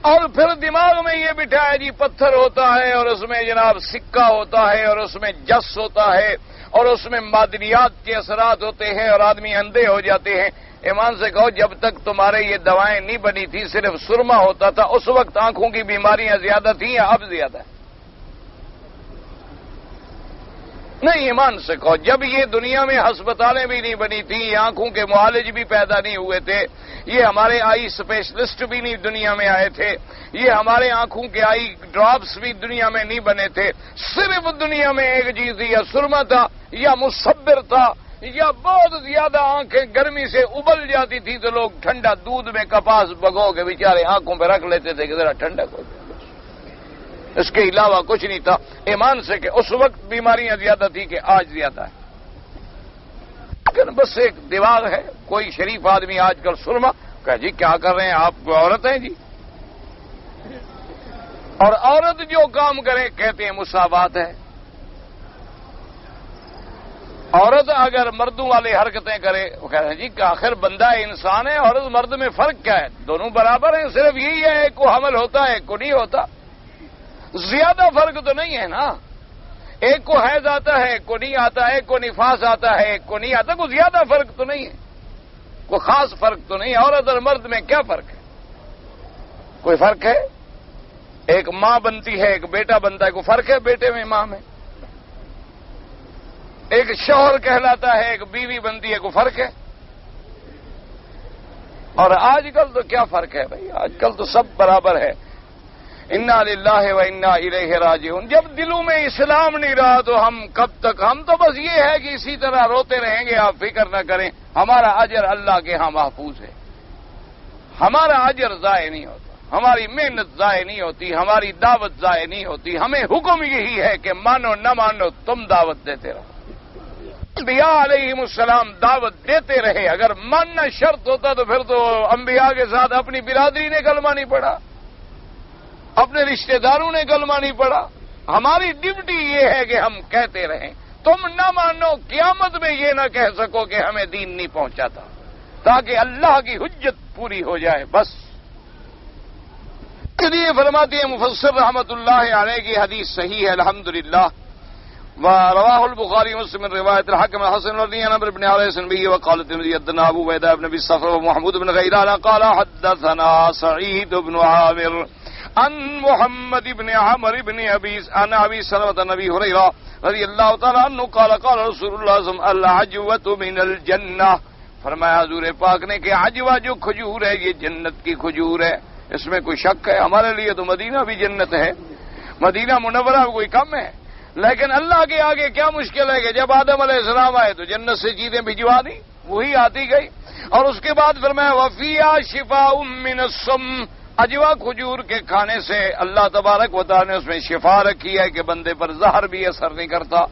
اور پھر دماغ میں یہ بٹھایا جی پتھر ہوتا ہے اور اس میں جناب سکہ ہوتا ہے اور اس میں جس ہوتا ہے اور اس میں معدنیات کے اثرات ہوتے ہیں اور آدمی اندھے ہو جاتے ہیں۔ ایمان سے کہو جب تک تمہارے یہ دوائیں نہیں بنی تھی صرف سرما ہوتا تھا، اس وقت آنکھوں کی بیماریاں زیادہ تھیں یا اب زیادہ ہے؟ نہیں، ایمان سے کہو جب یہ دنیا میں ہسپتالیں بھی نہیں بنی تھیں، آنکھوں کے معالج بھی پیدا نہیں ہوئے تھے، یہ ہمارے آئی اسپیشلسٹ بھی نہیں دنیا میں آئے تھے، یہ ہمارے آنکھوں کے آئی ڈراپس بھی دنیا میں نہیں بنے تھے، صرف دنیا میں ایک چیز تھی، یا سرما تھا یا مصبر تھا، یا بہت زیادہ آنکھیں گرمی سے ابل جاتی تھی تو لوگ ٹھنڈا دودھ میں کپاس بھگو کے بیچارے آنکھوں پہ رکھ لیتے تھے کہ ذرا ٹھنڈک ہو جائے، اس کے علاوہ کچھ نہیں تھا۔ ایمان سے کہ اس وقت بیماریاں زیادہ تھی کہ آج زیادہ ہے، لیکن بس ایک دماغ ہے۔ کوئی شریف آدمی آج کل سرما کہ جی کیا کر رہے ہیں آپ، عورت ہیں جی، اور عورت جو کام کرے کہتے ہیں مساوات ہے۔ عورت اگر مردوں والی حرکتیں کرے وہ کہتے ہیں جی کہ آخر بندہ انسان ہے، عورت مرد میں فرق کیا ہے؟ دونوں برابر ہیں، صرف یہی ہے ایک کو حمل ہوتا ہے ایک کو نہیں ہوتا، زیادہ فرق تو نہیں ہے نا۔ ایک کو حیض آتا ہے ایک کو نہیں آتا، ایک کو نفاس آتا ہے ایک کو نہیں آتا، کوئی زیادہ فرق تو نہیں ہے، کوئی خاص فرق تو نہیں ہے۔ عورت اور مرد میں کیا فرق ہے؟ کوئی فرق ہے؟ ایک ماں بنتی ہے ایک بیٹا بنتا ہے، کوئی فرق ہے بیٹے میں ماں میں؟ ایک شوہر کہلاتا ہے ایک بیوی بنتی ہے، کوئی فرق ہے؟ اور آج کل تو کیا فرق ہے بھائی، آج کل تو سب برابر ہے۔ انا للہ و انا الیہ راجعون۔ جب دلوں میں اسلام نہیں رہا تو ہم کب تک، ہم تو بس یہ ہے کہ اسی طرح روتے رہیں گے، آپ فکر نہ کریں، ہمارا اجر اللہ کے ہاں محفوظ ہے، ہمارا اجر ضائع نہیں ہوتا، ہماری محنت ضائع نہیں ہوتی، ہماری دعوت ضائع نہیں ہوتی۔ ہمیں حکم یہی ہے کہ مانو نہ مانو تم دعوت دیتے رہو۔ انبیاء علیہم السلام دعوت دیتے رہے، اگر ماننا شرط ہوتا تو پھر تو انبیاء کے ساتھ اپنی برادری نے کلمہ نہیں پڑھا، اپنے رشتہ داروں نے کلمہ نہیں پڑھا۔ ہماری ڈیوٹی یہ ہے کہ ہم کہتے رہیں، تم نہ مانو، قیامت میں یہ نہ کہہ سکو کہ ہمیں دین نہیں پہنچاتا، تاکہ اللہ کی حجت پوری ہو جائے بس۔ یہ فرماتے ہیں مفسر رحمت اللہ علیہ کی حدیث صحیح ہے الحمدللہ، ورواه البخاري ومسلم من روايه الحكم الحسن رضي عن عمرو بن عاص النبي وقال الترمذي حدثنا ابو بيدة بن ابي الصفر ومحمود بن غيلان قال حدثنا سعيد بن عامر عن محمد بن عمرو بن ابي سلمة عن ابي هريرة رضي الله تعالى عنه قال قال رسول الله صلى الله عليه وسلم العجوة من الجنة فرمایا حضور پاک نے کہ عجوہ جو کھجور ہے یہ جنت کی کھجور ہے، اس میں کوئی شک ہے؟ ہمارے لیے تو مدینہ بھی جنت ہے، مدینہ منورہ کوئی کم ہے، لیکن اللہ کے آگے کیا مشکل ہے کہ جب آدم علیہ السلام آئے تو جنت سے چیزیں بھجوا دی، وہی آتی گئی۔ اور اس کے بعد فرمایا وفیہا شفاء من السم، عجوہ کھجور کے کھانے سے اللہ تبارک و تعالی نے اس میں شفا رکھی ہے کہ بندے پر زہر بھی اثر نہیں کرتا۔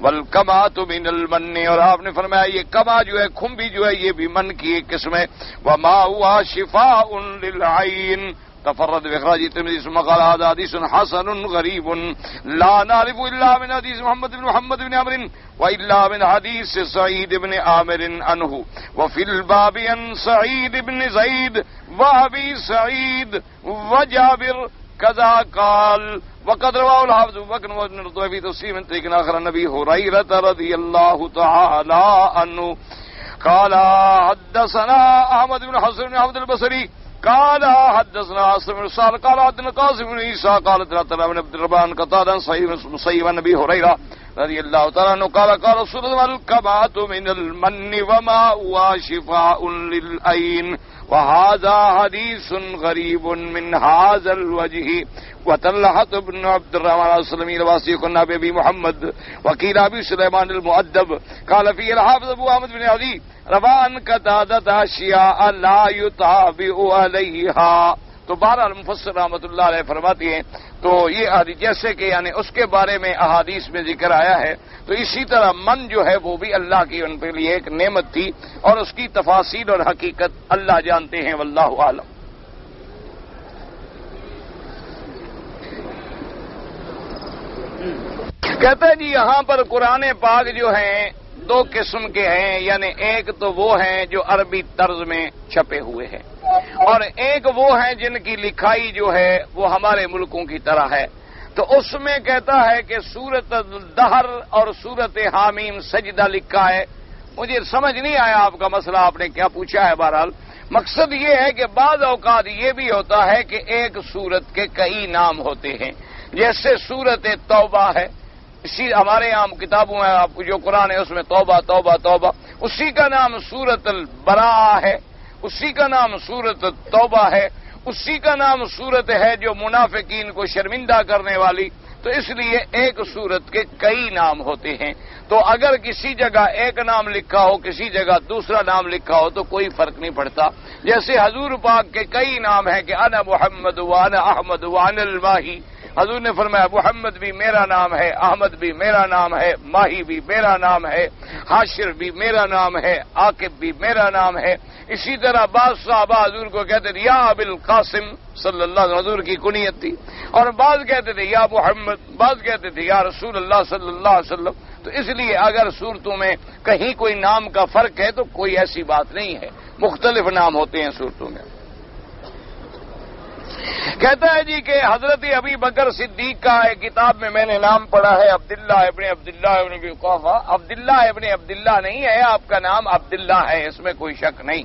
والکمات من المن، اور آپ نے فرمایا یہ کما جو ہے، کھمبی جو ہے، یہ بھی من کی ایک قسم ہے۔ وما ہوا شفاء للعین، تفرد بإخراج الترمذي ثم قال هذا حديث حسن غريب لا نعرف إلا من حديث محمد بن عمرو وإلا من حديث سعيد بن عامر عنه وفي الباب عن سعيد بن زيد وأبي سعيد وجابر كذا قال وقد رواه الحافظ أبو بكر وابن الرطوي في تفسير من طريق آخر عن أبي هريرة رضي الله تعالى عنه قال حدثنا أحمد بن حسن بن عبد البصري قال حدثنا عاصم بن سعد قال حدثنا قاسم بن عيسى قال حدثنا ابن عبد الرحمن قتادة صحيح عن ابي هريره رضي الله تعالى عنه قال رسول الله الكبات من المن وما هو شفاء للعين وهذا حديث غريب من هذا الوجه وطلحة بن عبد الرحمن السلمي الواسطي كنا بأبي محمد وقيل أبي سليمان المؤدب قال فيه الحافظ أبو أحمد بن علي روى عن قتادة أشياء لا يتابع عليها۔ تو بہرحال مفسر رحمۃ اللہ علیہ فرماتی ہیں تو یہ حدیث جیسے کہ یعنی اس کے بارے میں احادیث میں ذکر آیا ہے، تو اسی طرح من جو ہے وہ بھی اللہ کی ان کے لیے ایک نعمت تھی، اور اس کی تفاصیل اور حقیقت اللہ جانتے ہیں، واللہ عالم۔ کہتے ہیں جی یہاں پر قرآن پاک جو ہیں دو قسم کے ہیں، یعنی ایک تو وہ ہیں جو عربی طرز میں چھپے ہوئے ہیں، اور ایک وہ ہیں جن کی لکھائی جو ہے وہ ہمارے ملکوں کی طرح ہے۔ تو اس میں کہتا ہے کہ سورت الدہر اور سورت حامیم سجدہ لکھا ہے۔ مجھے سمجھ نہیں آیا آپ کا مسئلہ، آپ نے کیا پوچھا ہے۔ بہرحال مقصد یہ ہے کہ بعض اوقات یہ بھی ہوتا ہے کہ ایک سورت کے کئی نام ہوتے ہیں، جیسے سورت توبہ ہے، اسی ہمارے یہاں کتابوں میں آپ کو جو قرآن ہے اس میں توبہ توبہ توبہ، اسی کا نام سورت البراءہ ہے، اسی کا نام سورت توبہ ہے، اسی کا نام سورت ہے جو منافقین کو شرمندہ کرنے والی۔ تو اس لیے ایک سورت کے کئی نام ہوتے ہیں، تو اگر کسی جگہ ایک نام لکھا ہو، کسی جگہ دوسرا نام لکھا ہو تو کوئی فرق نہیں پڑتا۔ جیسے حضور پاک کے کئی نام ہیں کہ انا محمد وانا احمد وانا الماہی، حضور نے فرمایا محمد بھی میرا نام ہے، احمد بھی میرا نام ہے، ماہی بھی میرا نام ہے، حاشر بھی میرا نام ہے، عاقب بھی میرا نام ہے۔ اسی طرح بعض صحابہ حضور کو کہتے تھے یا ابو القاسم صلی اللہ علیہ وسلم، حضور کی کنیت تھی، اور بعض کہتے تھے یا محمد، بعض کہتے تھے یا رسول اللہ صلی اللہ علیہ وسلم۔ تو اس لیے اگر صورتوں میں کہیں کوئی نام کا فرق ہے تو کوئی ایسی بات نہیں ہے، مختلف نام ہوتے ہیں صورتوں میں۔ کہتا ہے جی کہ حضرت ابی بکر صدیق کا ایک کتاب میں نے نام پڑھا ہے عبداللہ ابن ابی قحافہ۔ عبداللہ ابن عبداللہ نہیں ہے، آپ کا نام عبداللہ ہے، اس میں کوئی شک نہیں۔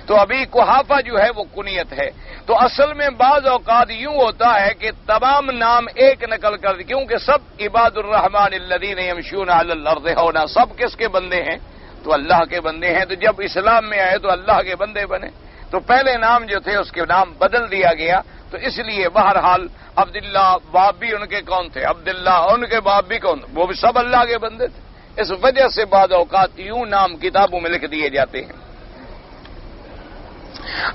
تو ابی قحافہ جو ہے وہ کنیت ہے۔ تو اصل میں بعض اوقات یوں ہوتا ہے کہ تمام نام ایک نقل کر دی، کیونکہ سب عباد الرحمن الذین یمشون علی الارض ہونا، سب کس کے بندے ہیں؟ تو اللہ کے بندے ہیں۔ تو جب اسلام میں آئے تو اللہ کے بندے بنے، تو پہلے نام جو تھے اس کے نام بدل دیا گیا۔ تو اس لیے بہرحال عبداللہ باپ بھی ان کے کون تھے؟ عبداللہ، ان کے باپ بھی کون؟ وہ بھی سب اللہ کے بندے تھے۔ اس وجہ سے بعض اوقات یوں نام کتابوں میں لکھ دیے جاتے ہیں۔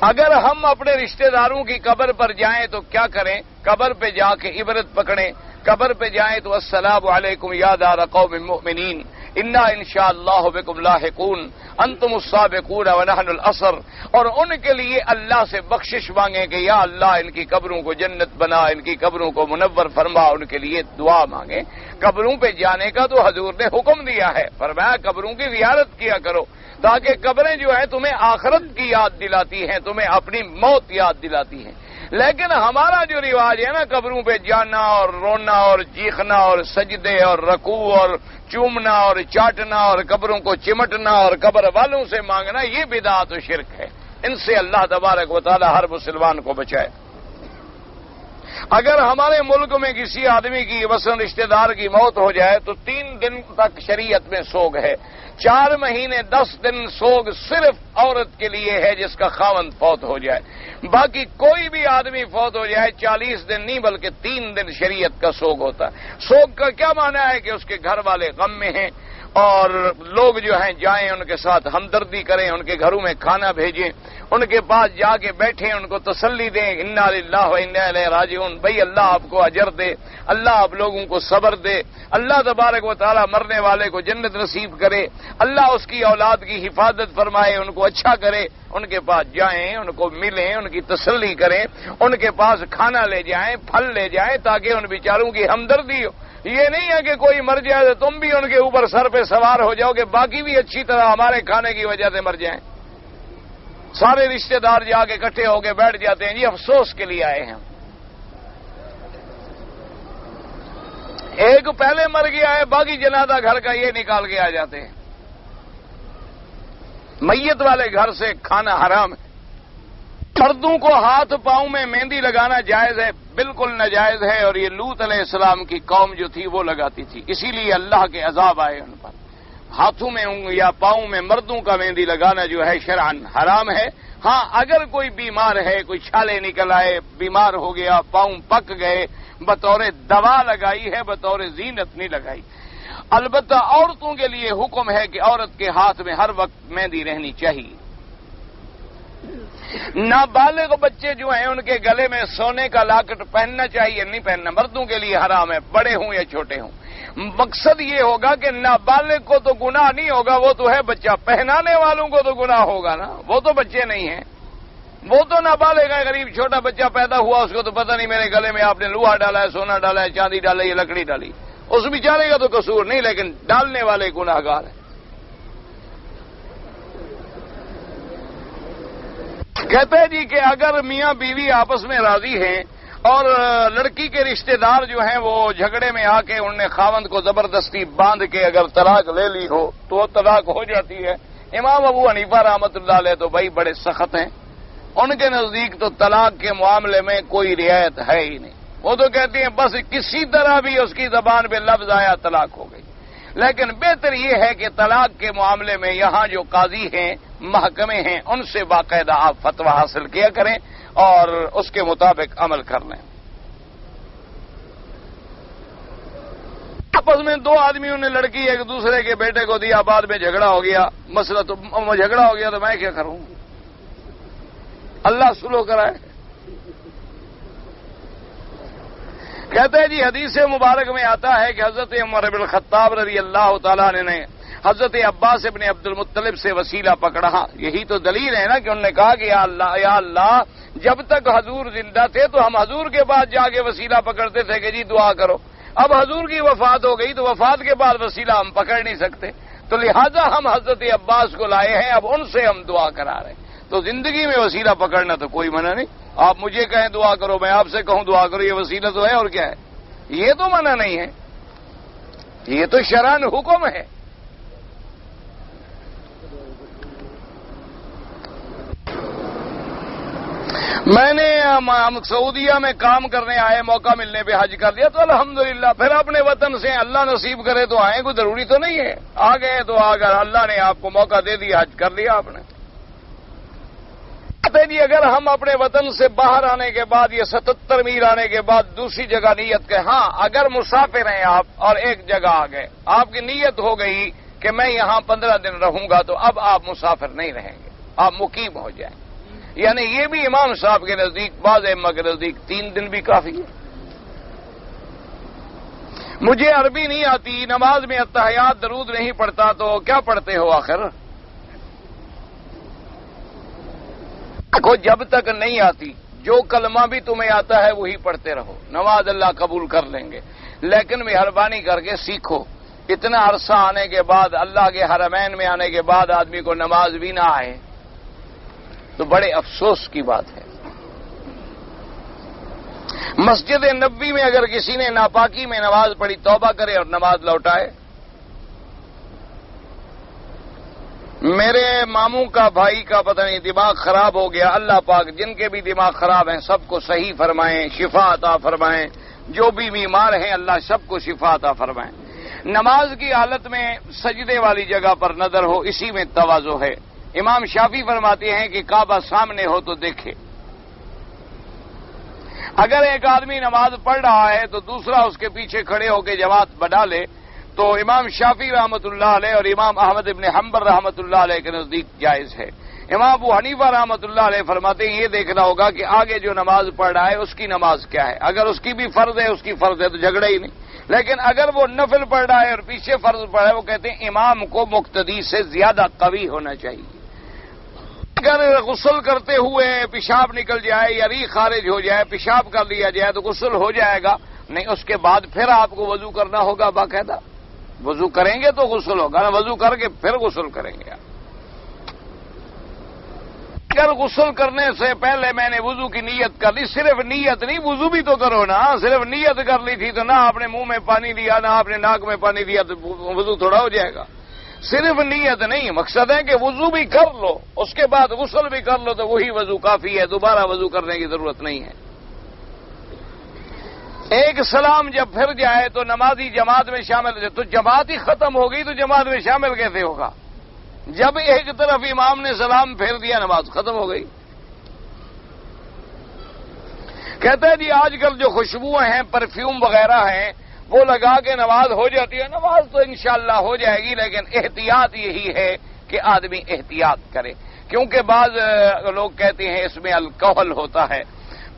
اگر ہم اپنے رشتہ داروں کی قبر پر جائیں تو کیا کریں؟ قبر پہ جا کے عبرت پکڑیں۔ قبر پہ جائیں تو السلام علیکم یا دار قوم مؤمنین انا انشاءاللہ بکم لاحقون انتم السابقون ونحن الاثر، اور ان کے لیے اللہ سے بخشش مانگیں کہ یا اللہ ان کی قبروں کو جنت بنا، ان کی قبروں کو منور فرما، ان کے لیے دعا مانگیں۔ قبروں پہ جانے کا تو حضور نے حکم دیا ہے، فرمایا قبروں کی زیارت کیا کرو، تاکہ قبریں جو ہیں تمہیں آخرت کی یاد دلاتی ہیں، تمہیں اپنی موت یاد دلاتی ہیں۔ لیکن ہمارا جو رواج ہے نا قبروں پہ جانا اور رونا اور چیخنا اور سجدے اور رکوع اور چومنا اور چاٹنا اور قبروں کو چمٹنا اور قبر والوں سے مانگنا، یہ بدعت و شرک ہے۔ ان سے اللہ تبارک و تعالی ہر مسلمان کو بچائے۔ اگر ہمارے ملک میں کسی آدمی کی مثلاً رشتہ دار کی موت ہو جائے تو 3 دن تک شریعت میں سوگ ہے، 4 مہینے 10 دن سوگ صرف عورت کے لیے ہے جس کا خاوند فوت ہو جائے. باقی کوئی بھی آدمی فوت ہو جائے 40 دن نہیں بلکہ 3 دن شریعت کا سوگ ہوتا ہے. سوگ کا کیا معنی ہے کہ اس کے گھر والے غم میں ہیں اور لوگ جو ہیں جائیں ان کے ساتھ ہمدردی کریں, ان کے گھروں میں کھانا بھیجیں, ان کے پاس جا کے بیٹھیں, ان کو تسلی دیں, انا للہ و انا الیہ راجعون, بھائی اللہ آپ کو اجر دے, اللہ آپ لوگوں کو صبر دے, اللہ تبارک و تعالی مرنے والے کو جنت نصیب کرے, اللہ اس کی اولاد کی حفاظت فرمائے, ان کو اچھا کرے. ان کے پاس جائیں, ان کو ملیں, ان کی تسلی کریں, ان کے پاس کھانا لے جائیں, پھل لے جائیں تاکہ ان بیچاروں کی ہمدردی ہو. یہ نہیں ہے کہ کوئی مر جائے تو تم بھی ان کے اوپر سر پہ سوار ہو جاؤ کہ باقی بھی اچھی طرح ہمارے کھانے کی وجہ سے مر جائیں. سارے رشتہ دار جا کے اکٹھے ہو کے بیٹھ جاتے ہیں, جی افسوس کے لیے آئے ہیں. ایک پہلے مر گیا ہے, باقی جنازہ گھر کا یہ نکال کے آ جاتے ہیں. میت والے گھر سے کھانا حرام ہے. مردوں کو ہاتھ پاؤں میں مہندی لگانا جائز ہے, بالکل ناجائز ہے, اور یہ لوط علیہ السلام کی قوم جو تھی وہ لگاتی تھی, اسی لیے اللہ کے عذاب آئے ان پر. ہاتھوں میں یا پاؤں میں مردوں کا مہندی لگانا جو ہے شرعاً حرام ہے. ہاں اگر کوئی بیمار ہے, کوئی چھالے نکل آئے, بیمار ہو گیا, پاؤں پک گئے, بطور دوا لگائی ہے, بطور زینت نہیں لگائی. البتہ عورتوں کے لیے حکم ہے کہ عورت کے ہاتھ میں ہر وقت مہندی رہنی چاہیے. نابالغ بچے جو ہیں ان کے گلے میں سونے کا لاکٹ پہننا چاہیے, نہیں پہننا, مردوں کے لیے حرام ہے, بڑے ہوں یا چھوٹے ہوں. مقصد یہ ہوگا کہ نابالغ کو تو گناہ نہیں ہوگا, وہ تو ہے بچہ, پہنانے والوں کو تو گناہ ہوگا نا, وہ تو بچے نہیں ہیں, وہ تو نابالغ ہے. غریب چھوٹا بچہ پیدا ہوا, اس کو تو پتہ نہیں میرے گلے میں آپ نے لوہا ڈالا ہے, سونا ڈالا ہے, چاندی ڈالا ہے, یہ لکڑی ڈالی, اس بیچارے کا تو قصور نہیں, لیکن ڈالنے والے گناہگار ہیں. کہتے ہیں جی کہ اگر میاں بیوی آپس میں راضی ہیں اور لڑکی کے رشتہ دار جو ہیں وہ جھگڑے میں آ کے انہوں نے خاوند کو زبردستی باندھ کے اگر طلاق لے لی ہو تو وہ طلاق ہو جاتی ہے. امام ابو حنیفہ رحمۃ اللہ علیہ تو بھائی بڑے سخت ہیں, ان کے نزدیک تو طلاق کے معاملے میں کوئی رعایت ہے ہی نہیں. وہ تو کہتے ہیں بس کسی طرح بھی اس کی زبان پہ لفظ آیا طلاق ہو گئی. لیکن بہتر یہ ہے کہ طلاق کے معاملے میں یہاں جو قاضی ہیں, محکمے ہیں, ان سے باقاعدہ آپ فتویٰ حاصل کیا کریں اور اس کے مطابق عمل کر لیں. آپس میں 2 آدمیوں نے لڑکی ایک دوسرے کے بیٹے کو دیا, بعد میں جھگڑا ہو گیا, مسئلہ تو جھگڑا ہو گیا تو میں کیا کروں, اللہ سلو کرائے. کہتے ہیں جی حدیث مبارک میں آتا ہے کہ حضرت عمر بن الخطاب رضی اللہ تعالیٰ نے حضرت عباس ابن عبد المطلب سے وسیلہ پکڑا. یہی تو دلیل ہے نا کہ انہوں نے کہا کہ یا اللہ جب تک حضور زندہ تھے تو ہم حضور کے پاس جا کے وسیلہ پکڑتے تھے کہ جی دعا کرو. اب حضور کی وفات ہو گئی تو وفات کے بعد وسیلہ ہم پکڑ نہیں سکتے, تو لہذا ہم حضرت عباس کو لائے ہیں, اب ان سے ہم دعا کرا رہے ہیں. تو زندگی میں وسیلہ پکڑنا تو کوئی منع نہیں. آپ مجھے کہیں دعا کرو, میں آپ سے کہوں دعا کرو, یہ وسیلہ تو ہے اور کیا ہے, یہ تو منع نہیں ہے, یہ تو شرعاً حکم ہے. میں نے سعودیہ میں کام کرنے آئے, موقع ملنے پہ حج کر لیا تو الحمدللہ. پھر اپنے وطن سے اللہ نصیب کرے تو آئیں, کوئی ضروری تو نہیں ہے, آ گئے تو آ گئے, اللہ نے آپ کو موقع دے دیا, حج کر لیا آپ نے. جی اگر ہم اپنے وطن سے باہر آنے کے بعد یہ 77 میل آنے کے بعد دوسری جگہ نیت کریں, ہاں اگر مسافر ہیں آپ اور ایک جگہ آ گئے, آپ کی نیت ہو گئی کہ میں یہاں 15 دن رہوں گا, تو اب آپ مسافر نہیں رہیں گے, آپ مقیم ہو جائیں. یعنی یہ بھی امام صاحب کے نزدیک, بعض ائمہ کے نزدیک 3 دن بھی کافی ہے. مجھے عربی نہیں آتی, نماز میں اتحیات درود نہیں پڑھتا, تو کیا پڑھتے ہو آخر؟ دیکھو جب تک نہیں آتی جو کلمہ بھی تمہیں آتا ہے وہی پڑھتے رہو, نماز اللہ قبول کر لیں گے. لیکن مہربانی کر کے سیکھو. اتنا عرصہ آنے کے بعد, اللہ کے حرمین میں آنے کے بعد آدمی کو نماز بھی نہ آئے تو بڑے افسوس کی بات ہے. مسجد نبوی میں اگر کسی نے ناپاکی میں نماز پڑھی, توبہ کرے اور نماز لوٹائے. میرے ماموں کا بھائی کا پتہ نہیں دماغ خراب ہو گیا, اللہ پاک جن کے بھی دماغ خراب ہیں سب کو صحیح فرمائیں, شفا عطا فرمائیں. جو بھی بیمار ہیں اللہ سب کو شفا عطا فرمائیں. نماز کی حالت میں سجدے والی جگہ پر نظر ہو، اسی میں تواضع ہے۔ امام شافعی فرماتے ہیں کہ کعبہ سامنے ہو تو دیکھے۔ اگر ایک آدمی نماز پڑھ رہا ہے تو دوسرا اس کے پیچھے کھڑے ہو کے جماعت بنا لے تو امام شافعی رحمۃ اللہ علیہ اور امام احمد ابن حنبل رحمۃ اللہ علیہ کے نزدیک جائز ہے۔ امام ابو حنیفہ رحمۃ اللہ علیہ فرماتے ہیں یہ دیکھنا ہوگا کہ آگے جو نماز پڑھ رہا ہے اس کی نماز کیا ہے، اگر اس کی بھی فرض ہے اس کی فرض ہے تو جھگڑا ہی نہیں، لیکن اگر وہ نفل پڑھ رہا ہے اور پیچھے فرض پڑھ رہا ہے، وہ کہتے ہیں امام کو مقتدی سے زیادہ قوی ہونا چاہیے۔ اگر غسل کرتے ہوئے پیشاب نکل جائے یا ریح خارج ہو جائے، پیشاب کر لیا جائے تو غسل ہو جائے گا نہیں، اس کے بعد پھر آپ کو وضو کرنا ہوگا باقاعدہ۔ وضو کریں گے تو غسل ہوگا نا، وضو کر کے پھر غسل کریں گے۔ اگر غسل کرنے سے پہلے میں نے وضو کی نیت کر لی، صرف نیت نہیں، وضو بھی تو کرو نا، صرف نیت کر لی تھی تو نہ آپ نے منہ میں پانی لیا نہ آپ نے ناک میں پانی لیا تو وضو تھوڑا ہو جائے گا۔ صرف نیت نہیں، مقصد ہے کہ وضو بھی کر لو، اس کے بعد غسل بھی کر لو تو وہی وضو کافی ہے، دوبارہ وضو کرنے کی ضرورت نہیں ہے۔ ایک سلام جب پھر جائے تو نمازی جماعت میں شامل ہو، تو جماعت ہی ختم ہو گئی تو جماعت میں شامل کیسے ہوگا؟ جب ایک طرف امام نے سلام پھیر دیا نماز ختم ہو گئی۔ کہتا ہے جی آج کل جو خوشبوئیں ہیں، پرفیوم وغیرہ ہیں، وہ لگا کے نماز ہو جاتی ہے۔ نماز تو انشاءاللہ ہو جائے گی، لیکن احتیاط یہی ہے کہ آدمی احتیاط کرے، کیونکہ بعض لوگ کہتے ہیں اس میں الکحل ہوتا ہے،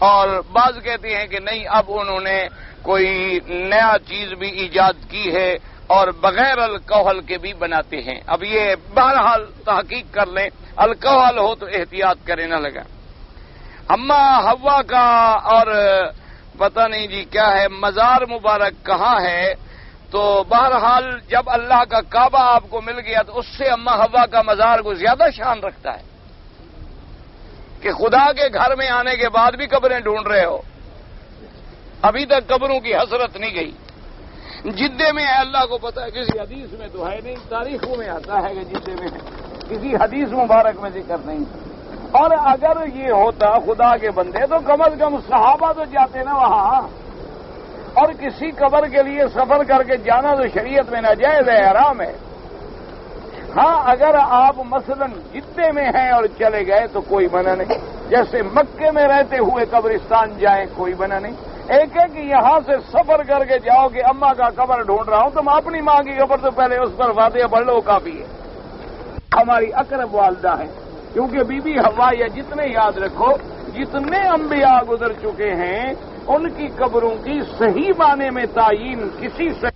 اور بعض کہتے ہیں کہ نہیں اب انہوں نے کوئی نیا چیز بھی ایجاد کی ہے اور بغیر الکحل کے بھی بناتے ہیں۔ اب یہ بہرحال تحقیق کر لیں، الکحل ہو تو احتیاط کرے نہ لگا۔ اما حوا کا اور پتہ نہیں جی کیا ہے مزار مبارک کہاں ہے، تو بہرحال جب اللہ کا کعبہ آپ کو مل گیا تو اس سے اما حوا کا مزار کو زیادہ شان رکھتا ہے کہ خدا کے گھر میں آنے کے بعد بھی قبریں ڈھونڈ رہے ہو، ابھی تک قبروں کی حسرت نہیں گئی۔ جدے میں ہے، اللہ کو پتہ ہے، کسی حدیث میں تو ہے نہیں، تاریخوں میں آتا ہے کہ جدے میں ہے، کسی حدیث مبارک میں ذکر نہیں۔ اور اگر یہ ہوتا خدا کے بندے تو کم از کم صحابہ تو جاتے نا وہاں، اور کسی قبر کے لیے سفر کر کے جانا تو شریعت میں ناجائز ہے، حرام ہے۔ ہاں اگر آپ مثلا جدے میں ہیں اور چلے گئے تو کوئی منع نہیں، جیسے مکے میں رہتے ہوئے قبرستان جائیں کوئی منع نہیں۔ ایک ہے کہ یہاں سے سفر کر کے جاؤ کہ اماں کا قبر ڈھونڈ رہا ہوں، تم اپنی ماں کی قبر تو پہلے اس پر فاتحہ پڑھ لو کافی ہے۔ ہماری اقرب والدہ ہے، کیونکہ بی بی حوا یا جتنے یاد رکھو جتنے انبیاء گزر چکے ہیں ان کی قبروں کی صحیح معنی میں تعین کسی سے